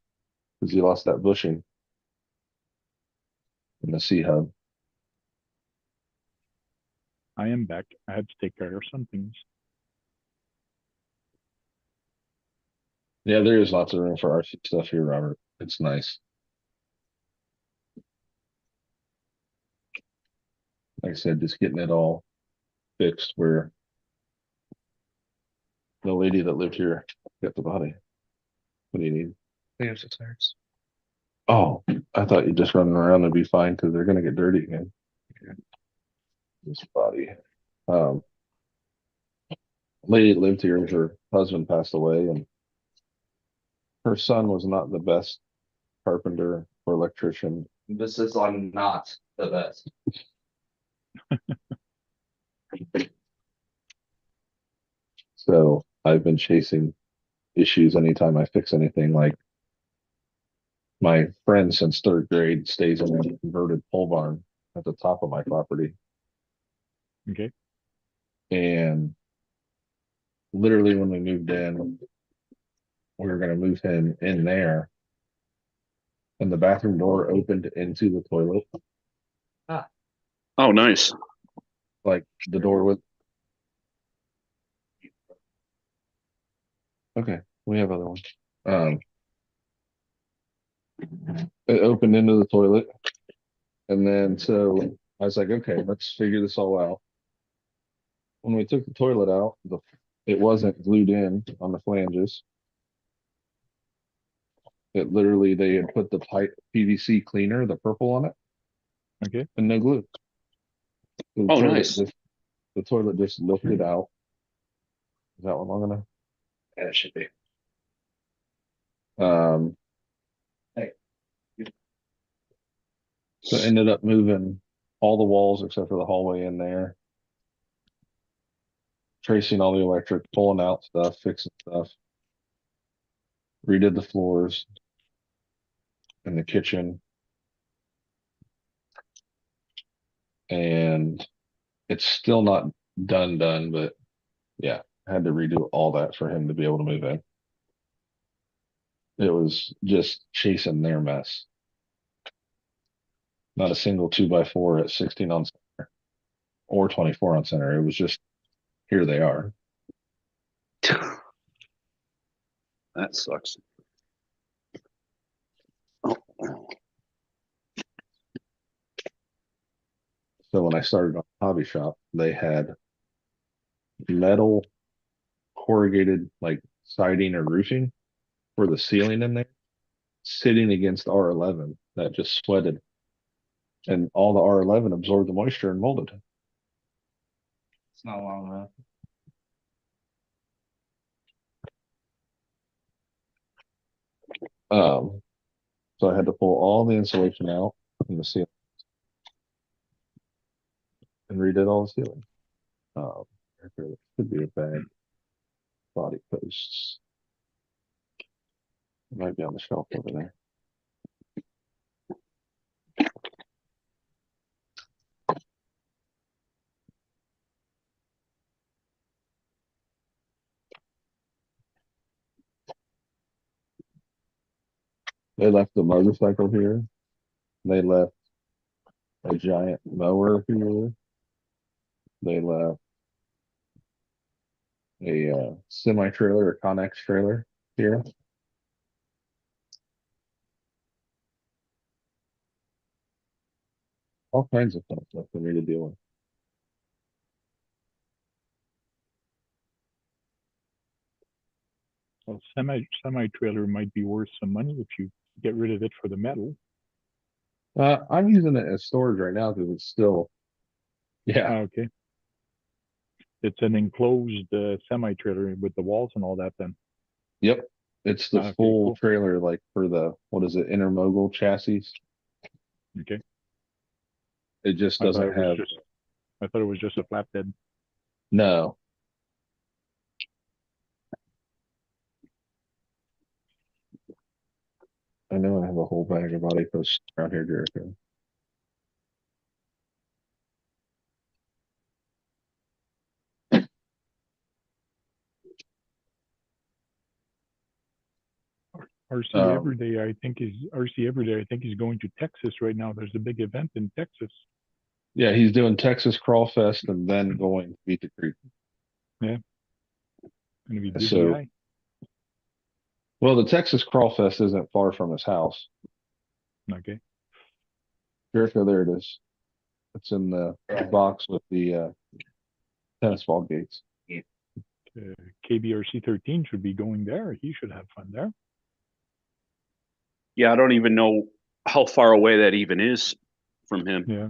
[SPEAKER 3] because you lost that bushing in the C hub.
[SPEAKER 4] I am back. I had to take care of some things.
[SPEAKER 3] Yeah, there is lots of room for RC stuff here, Robert. It's nice. Like I said, just getting it all fixed where the lady that lived here got the body. What do you need?
[SPEAKER 5] There's the tires.
[SPEAKER 3] Oh, I thought you just running around and be fine because they're gonna get dirty again. This body. Lady that lived here, her husband passed away, and her son was not the best carpenter or electrician.
[SPEAKER 5] This is on not the best.
[SPEAKER 3] So I've been chasing issues anytime I fix anything. Like my friend since third grade stays in a converted pole barn at the top of my property.
[SPEAKER 4] Okay.
[SPEAKER 3] And literally when we moved in, we were gonna move him in there. And the bathroom door opened into the toilet.
[SPEAKER 2] Oh, nice.
[SPEAKER 3] Like the door with. Okay, we have other ones. It opened into the toilet. And then so I was like, okay, let's figure this all out. When we took the toilet out, it wasn't glued in on the flanges. It literally, they had put the pipe PVC cleaner, the purple on it,
[SPEAKER 4] Okay.
[SPEAKER 3] and no glue. The
[SPEAKER 2] Oh,
[SPEAKER 3] toilet
[SPEAKER 2] nice.
[SPEAKER 3] the toilet just lifted out. Is that one long enough?
[SPEAKER 5] Yeah, it should be.
[SPEAKER 3] Um,
[SPEAKER 5] Hey.
[SPEAKER 3] so ended up moving all the walls except for the hallway in there. Tracing all the electric, pulling out stuff, fixing stuff. Redid the floors in the kitchen. And it's still not done, but yeah, I had to redo all that for him to be able to move in. It was just chasing their mess. Not a single 2x4 at 16 on center or 24 on center. It was just, here they are.
[SPEAKER 2] That sucks.
[SPEAKER 3] So when I started on hobby shop, they had metal corrugated like siding or roofing for the ceiling in there, sitting against R11 that just sweated, and all the R11 absorbed the moisture and molded.
[SPEAKER 5] It's not long enough.
[SPEAKER 3] So I had to pull all the insulation out from the ceiling and redid all the ceiling. There should be a bag. Body posts. It might be on the shelf over there. They left the motorcycle here. They left a giant mower here. They left a semi trailer, a Connex trailer here. All kinds of stuff left for me to deal with.
[SPEAKER 4] Well, semi trailer might be worth some money if you get rid of it for the metal.
[SPEAKER 3] I'm using it as storage right now because it's still, yeah,
[SPEAKER 4] Okay. It's an enclosed semi trailer with the walls and all that. Then.
[SPEAKER 3] yep. It's the
[SPEAKER 4] Okay,
[SPEAKER 3] full
[SPEAKER 4] cool.
[SPEAKER 3] trailer, like for the, what is it, intermogul chassis.
[SPEAKER 4] Okay.
[SPEAKER 3] It just
[SPEAKER 4] I thought
[SPEAKER 3] doesn't
[SPEAKER 4] it was
[SPEAKER 3] have,
[SPEAKER 4] just. I thought it was just a flatbed.
[SPEAKER 3] no. I know I have a whole bag of body posts around here, Jericho.
[SPEAKER 4] RC
[SPEAKER 3] Um,
[SPEAKER 4] Everyday, I think is going to Texas right now. There's a big event in Texas.
[SPEAKER 3] Yeah, he's doing Texas Crawl Fest and then going to Beat the Creek.
[SPEAKER 4] Going to be busy
[SPEAKER 3] So,
[SPEAKER 4] guy.
[SPEAKER 3] well, the Texas Crawl Fest isn't far from his house.
[SPEAKER 4] Okay.
[SPEAKER 3] Jericho, there it is. It's in the box with the tennis ball gates.
[SPEAKER 4] KBRC 13 should be going there. He should have fun there.
[SPEAKER 2] Yeah, I don't even know how far away that even is from him.
[SPEAKER 4] Yeah.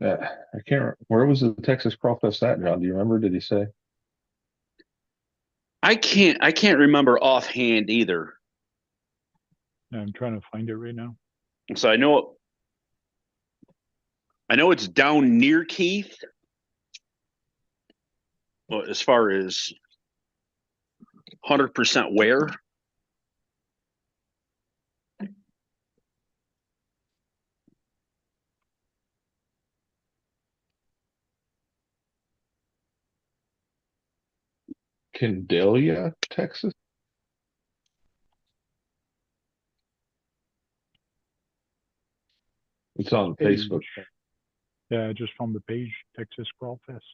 [SPEAKER 3] I can't. Where was the Texas Crawl Fest at, John? Do you remember? Did he say?
[SPEAKER 2] I can't remember offhand either.
[SPEAKER 4] I'm trying to find it right now.
[SPEAKER 2] So I know it's down near Keith. But as far as 100% where,
[SPEAKER 3] Candelia, Texas. It's on
[SPEAKER 4] Page.
[SPEAKER 3] Facebook.
[SPEAKER 4] Yeah, just from the page, Texas Crawl Fest.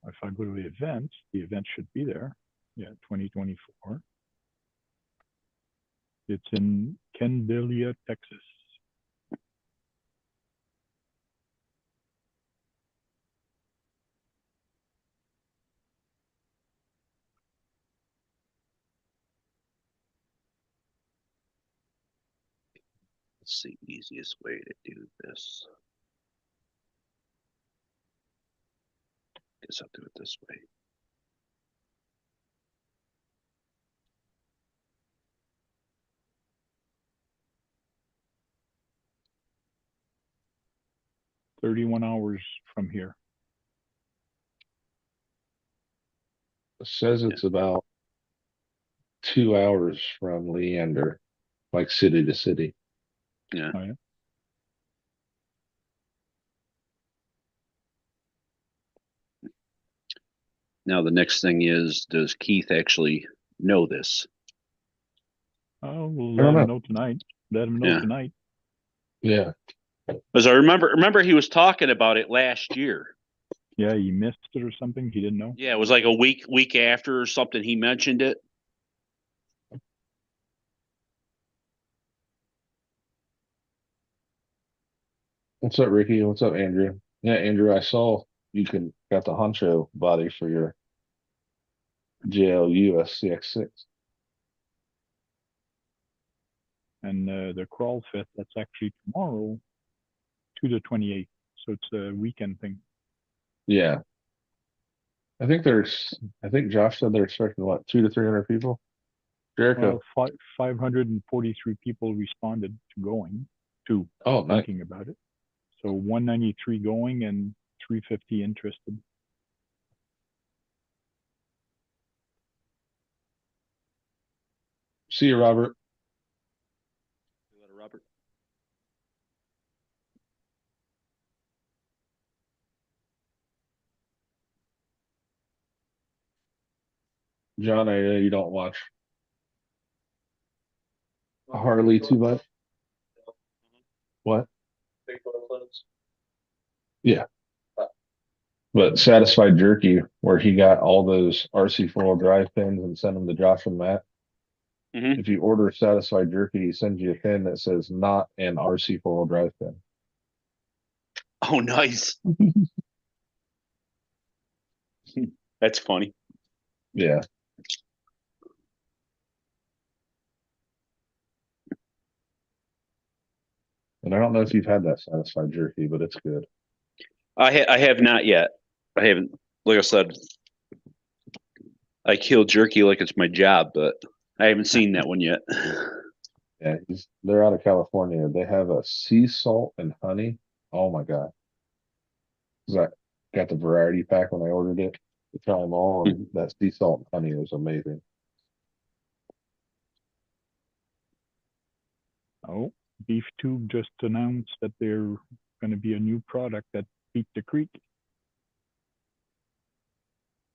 [SPEAKER 4] If I go to the event should be there. Yeah, 2024. It's in Candelia, Texas.
[SPEAKER 2] it's the easiest way to do this. Guess I'll do it this way.
[SPEAKER 4] $31 hours from here.
[SPEAKER 3] It says it's about 2 hours from Leander, like city to city.
[SPEAKER 2] Yeah.
[SPEAKER 4] Oh, yeah.
[SPEAKER 2] Now the next thing is, does Keith actually know this?
[SPEAKER 4] Oh, we'll
[SPEAKER 3] I don't
[SPEAKER 4] let him
[SPEAKER 3] know.
[SPEAKER 4] know tonight. Let him know
[SPEAKER 2] Yeah.
[SPEAKER 4] tonight.
[SPEAKER 3] Yeah.
[SPEAKER 2] Because I remember he was talking about it last year.
[SPEAKER 4] Yeah, he missed it or something. He didn't know.
[SPEAKER 2] Yeah, it was like a week after or something. He mentioned it.
[SPEAKER 3] What's up, Ricky? What's up, Andrew? Yeah, Andrew, I saw you got the honcho body for your JLU SCX6.
[SPEAKER 4] And the crawl fit, that's actually tomorrow to the 28th. So it's a weekend thing.
[SPEAKER 3] Yeah. I think Josh said they're expecting what, 200 to 300 people? Jericho.
[SPEAKER 4] Well, 543 people responded to going, to
[SPEAKER 3] Oh, nice.
[SPEAKER 4] thinking about it. So 193 going and 350 interested.
[SPEAKER 3] See you, Robert.
[SPEAKER 2] Robert.
[SPEAKER 3] John, I know you don't watch Harley too much. What? Yeah. But Satisfied Jerky, where he got all those RC four-wheel drive pins and sent them to Josh and Matt.
[SPEAKER 2] Mhm.
[SPEAKER 3] If you order Satisfied Jerky, he sends you a pin that says not an RC four-wheel drive pin.
[SPEAKER 2] Oh, nice. That's funny.
[SPEAKER 3] Yeah. And I don't know if you've had that Satisfied Jerky, but it's good.
[SPEAKER 2] I have not yet. I haven't. Like I said, I kill jerky like it's my job, but I haven't seen that one yet.
[SPEAKER 3] Yeah, they're out of California. They have a sea salt and honey. Oh my God. 'Cause I got the variety pack when I ordered it to try them all, and that sea salt and honey was amazing.
[SPEAKER 4] Oh, Beef Tube just announced that they're going to be a new product that Beat the Creek.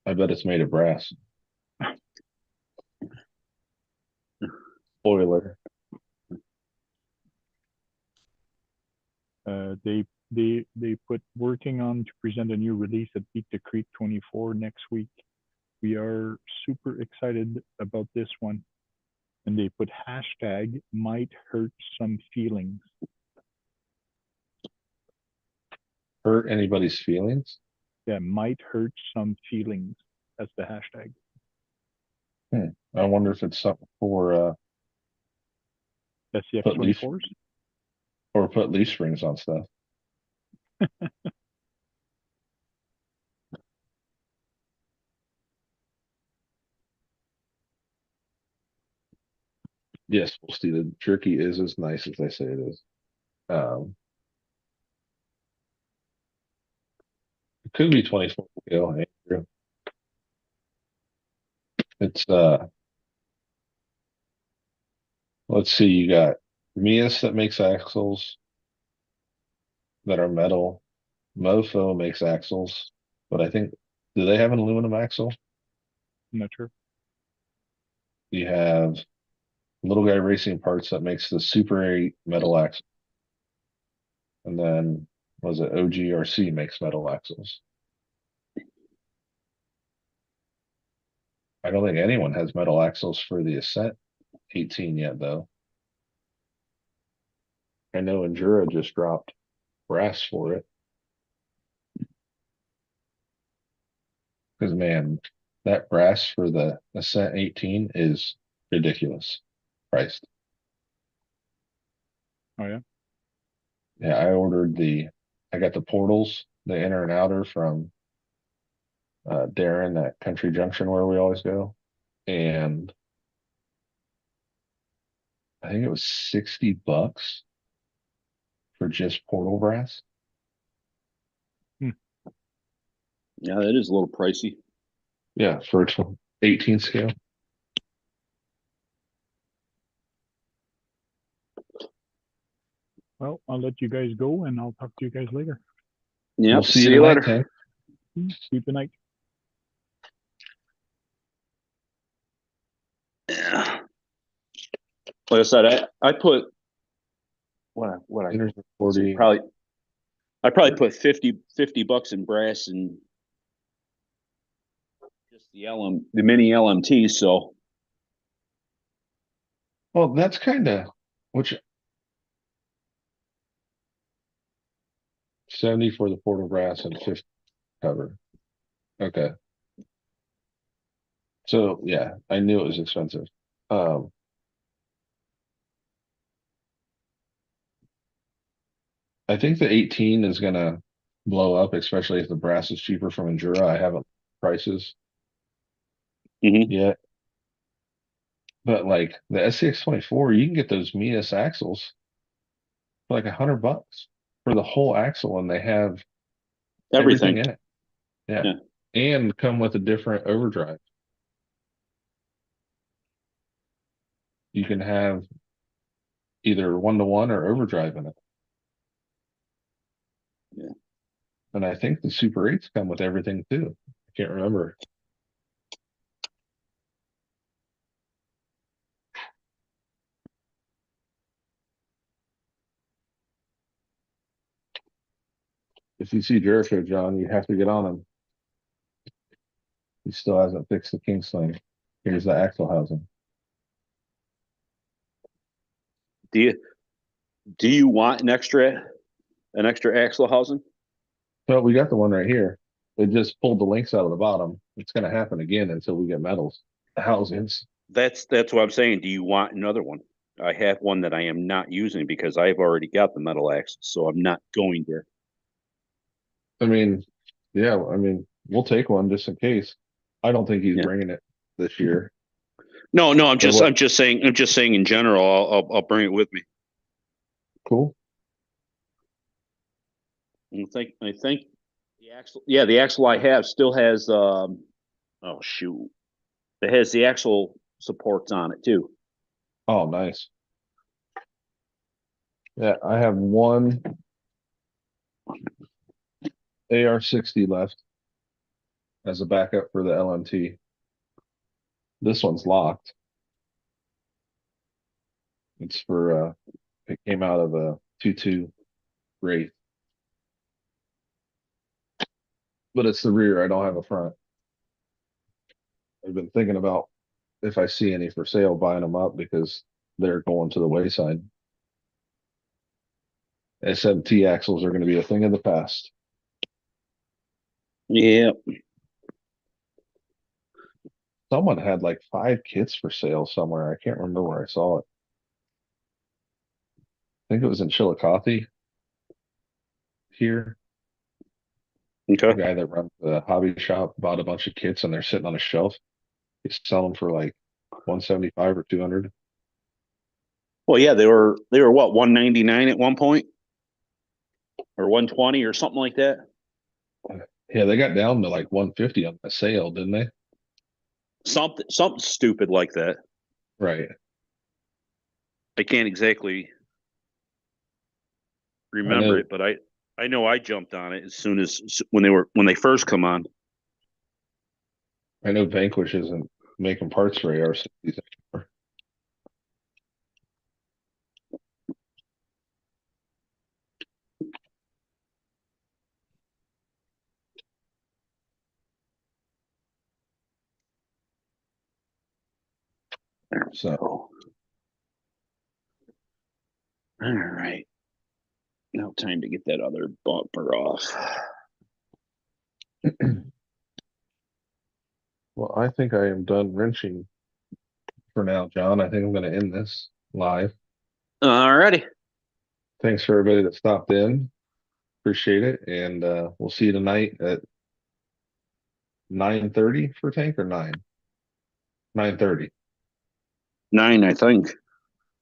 [SPEAKER 3] I bet it's made of brass. Spoiler.
[SPEAKER 4] They put working on to present a new release at Beat the Creek 24 next week. We are super excited about this one. And they put hashtag might hurt some feelings.
[SPEAKER 3] Hurt anybody's feelings?
[SPEAKER 4] Yeah, might hurt some feelings. That's the hashtag.
[SPEAKER 3] I wonder if it's something for
[SPEAKER 4] That's the
[SPEAKER 3] put leaf
[SPEAKER 4] X24s.
[SPEAKER 3] or put leaf springs on stuff. Yes, we'll see. The jerky is as nice as they say it is. It could be 24 scale, Andrew. It's let's see, you got Mias that makes axles that are metal. Mofo makes axles, but I think do they have an aluminum axle?
[SPEAKER 4] I'm not sure.
[SPEAKER 3] You have Little Guy Racing Parts that makes the Super 8 metal axle. And then was it OGRC makes metal axles? I don't think anyone has metal axles for the Ascent 18 yet, though. I know Endura just dropped brass for it. Because man, that brass for the Ascent 18 is ridiculous priced.
[SPEAKER 4] Oh yeah.
[SPEAKER 3] Yeah, I got the portals, the inner and outer from Darren at Country Junction where we always go. And I think it was $60 for just portal brass.
[SPEAKER 2] Yeah, that is a little pricey.
[SPEAKER 3] Yeah, for 18 scale.
[SPEAKER 4] Well, I'll let you guys go and I'll talk to you guys later.
[SPEAKER 2] Yeah,
[SPEAKER 3] We'll see you
[SPEAKER 2] you
[SPEAKER 3] tonight,
[SPEAKER 2] later.
[SPEAKER 3] Tank.
[SPEAKER 4] Keep the night.
[SPEAKER 2] Yeah. Like I said, I put what I
[SPEAKER 3] There's 40.
[SPEAKER 2] probably I probably put $50 in brass and just the mini LMT, so
[SPEAKER 3] Well, that's kind of, which 70 for the portal brass and 50 cover. Okay. So yeah, I knew it was expensive. Um, I think the 18 is gonna blow up, especially if the brass is cheaper from Endura. I haven't prices
[SPEAKER 2] Mhm.
[SPEAKER 3] yet. But like the SCX24, you can get those Mias axles for like $100 for the whole axle, and they have everything
[SPEAKER 2] everything.
[SPEAKER 3] in it. Yeah.
[SPEAKER 2] Yeah.
[SPEAKER 3] And come with a different overdrive. You can have either 1-to-1 or overdrive in it.
[SPEAKER 2] Yeah.
[SPEAKER 3] And I think the Super 8s come with everything too. I can't remember. If you see Jericho, John, you have to get on him. He still hasn't fixed the Kingsling. Here's the axle housing.
[SPEAKER 2] Do you want an extra axle housing?
[SPEAKER 3] Well, we got the one right here. It just pulled the links out of the bottom. It's going to happen again until we get metals housings.
[SPEAKER 2] That's what I'm saying. Do you want another one? I have one that I am not using because I've already got the metal axle, so I'm not going there.
[SPEAKER 3] I mean, yeah, I mean, we'll take one just in case. I don't think he's
[SPEAKER 2] Yeah.
[SPEAKER 3] bringing it this year.
[SPEAKER 2] No, I'm
[SPEAKER 3] Or what?
[SPEAKER 2] just saying in general. I'll bring it with me.
[SPEAKER 3] Cool.
[SPEAKER 2] I think the axle. Yeah, the axle I have still has. Oh shoot, it has the axle supports on it too.
[SPEAKER 3] Oh, nice. Yeah, I have one AR60 left as a backup for the LMT. This one's locked. It's for it came out of a 2.2 Wraith. But it's the rear. I don't have a front. I've been thinking about if I see any for sale, buying them up because they're going to the wayside. SMT axles are going to be a thing of the past.
[SPEAKER 2] Yeah.
[SPEAKER 3] Someone had like 5 kits for sale somewhere. I can't remember where I saw it. I think it was in Chillicothe here.
[SPEAKER 2] Okay.
[SPEAKER 3] The guy that runs the hobby shop bought a bunch of kits and they're sitting on a shelf. He's selling for like 175 or 200.
[SPEAKER 2] Well, yeah, they were what 199 at one point, or 120 or something like that.
[SPEAKER 3] Yeah, they got down to like 150 on the sale, didn't they?
[SPEAKER 2] Something stupid like that.
[SPEAKER 3] Right.
[SPEAKER 2] I can't exactly remember it, but I know I jumped on it as soon as when they first come on.
[SPEAKER 3] I know Vanquish isn't making parts for AR-60s anymore. So,
[SPEAKER 2] all right, now time to get that other bumper off.
[SPEAKER 3] well, I think I am done wrenching for now, John. I think I'm going to end this live.
[SPEAKER 2] All righty.
[SPEAKER 3] Thanks for everybody that stopped in. Appreciate it. And we'll see you tonight at 9:30 for tank or 9? 9:30.
[SPEAKER 2] 9, I think.
[SPEAKER 3] Is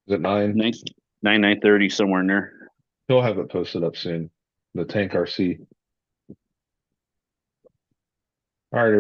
[SPEAKER 3] it 9?
[SPEAKER 2] 9:30 somewhere in there.
[SPEAKER 3] He'll have it posted up soon. The tank RC. All right.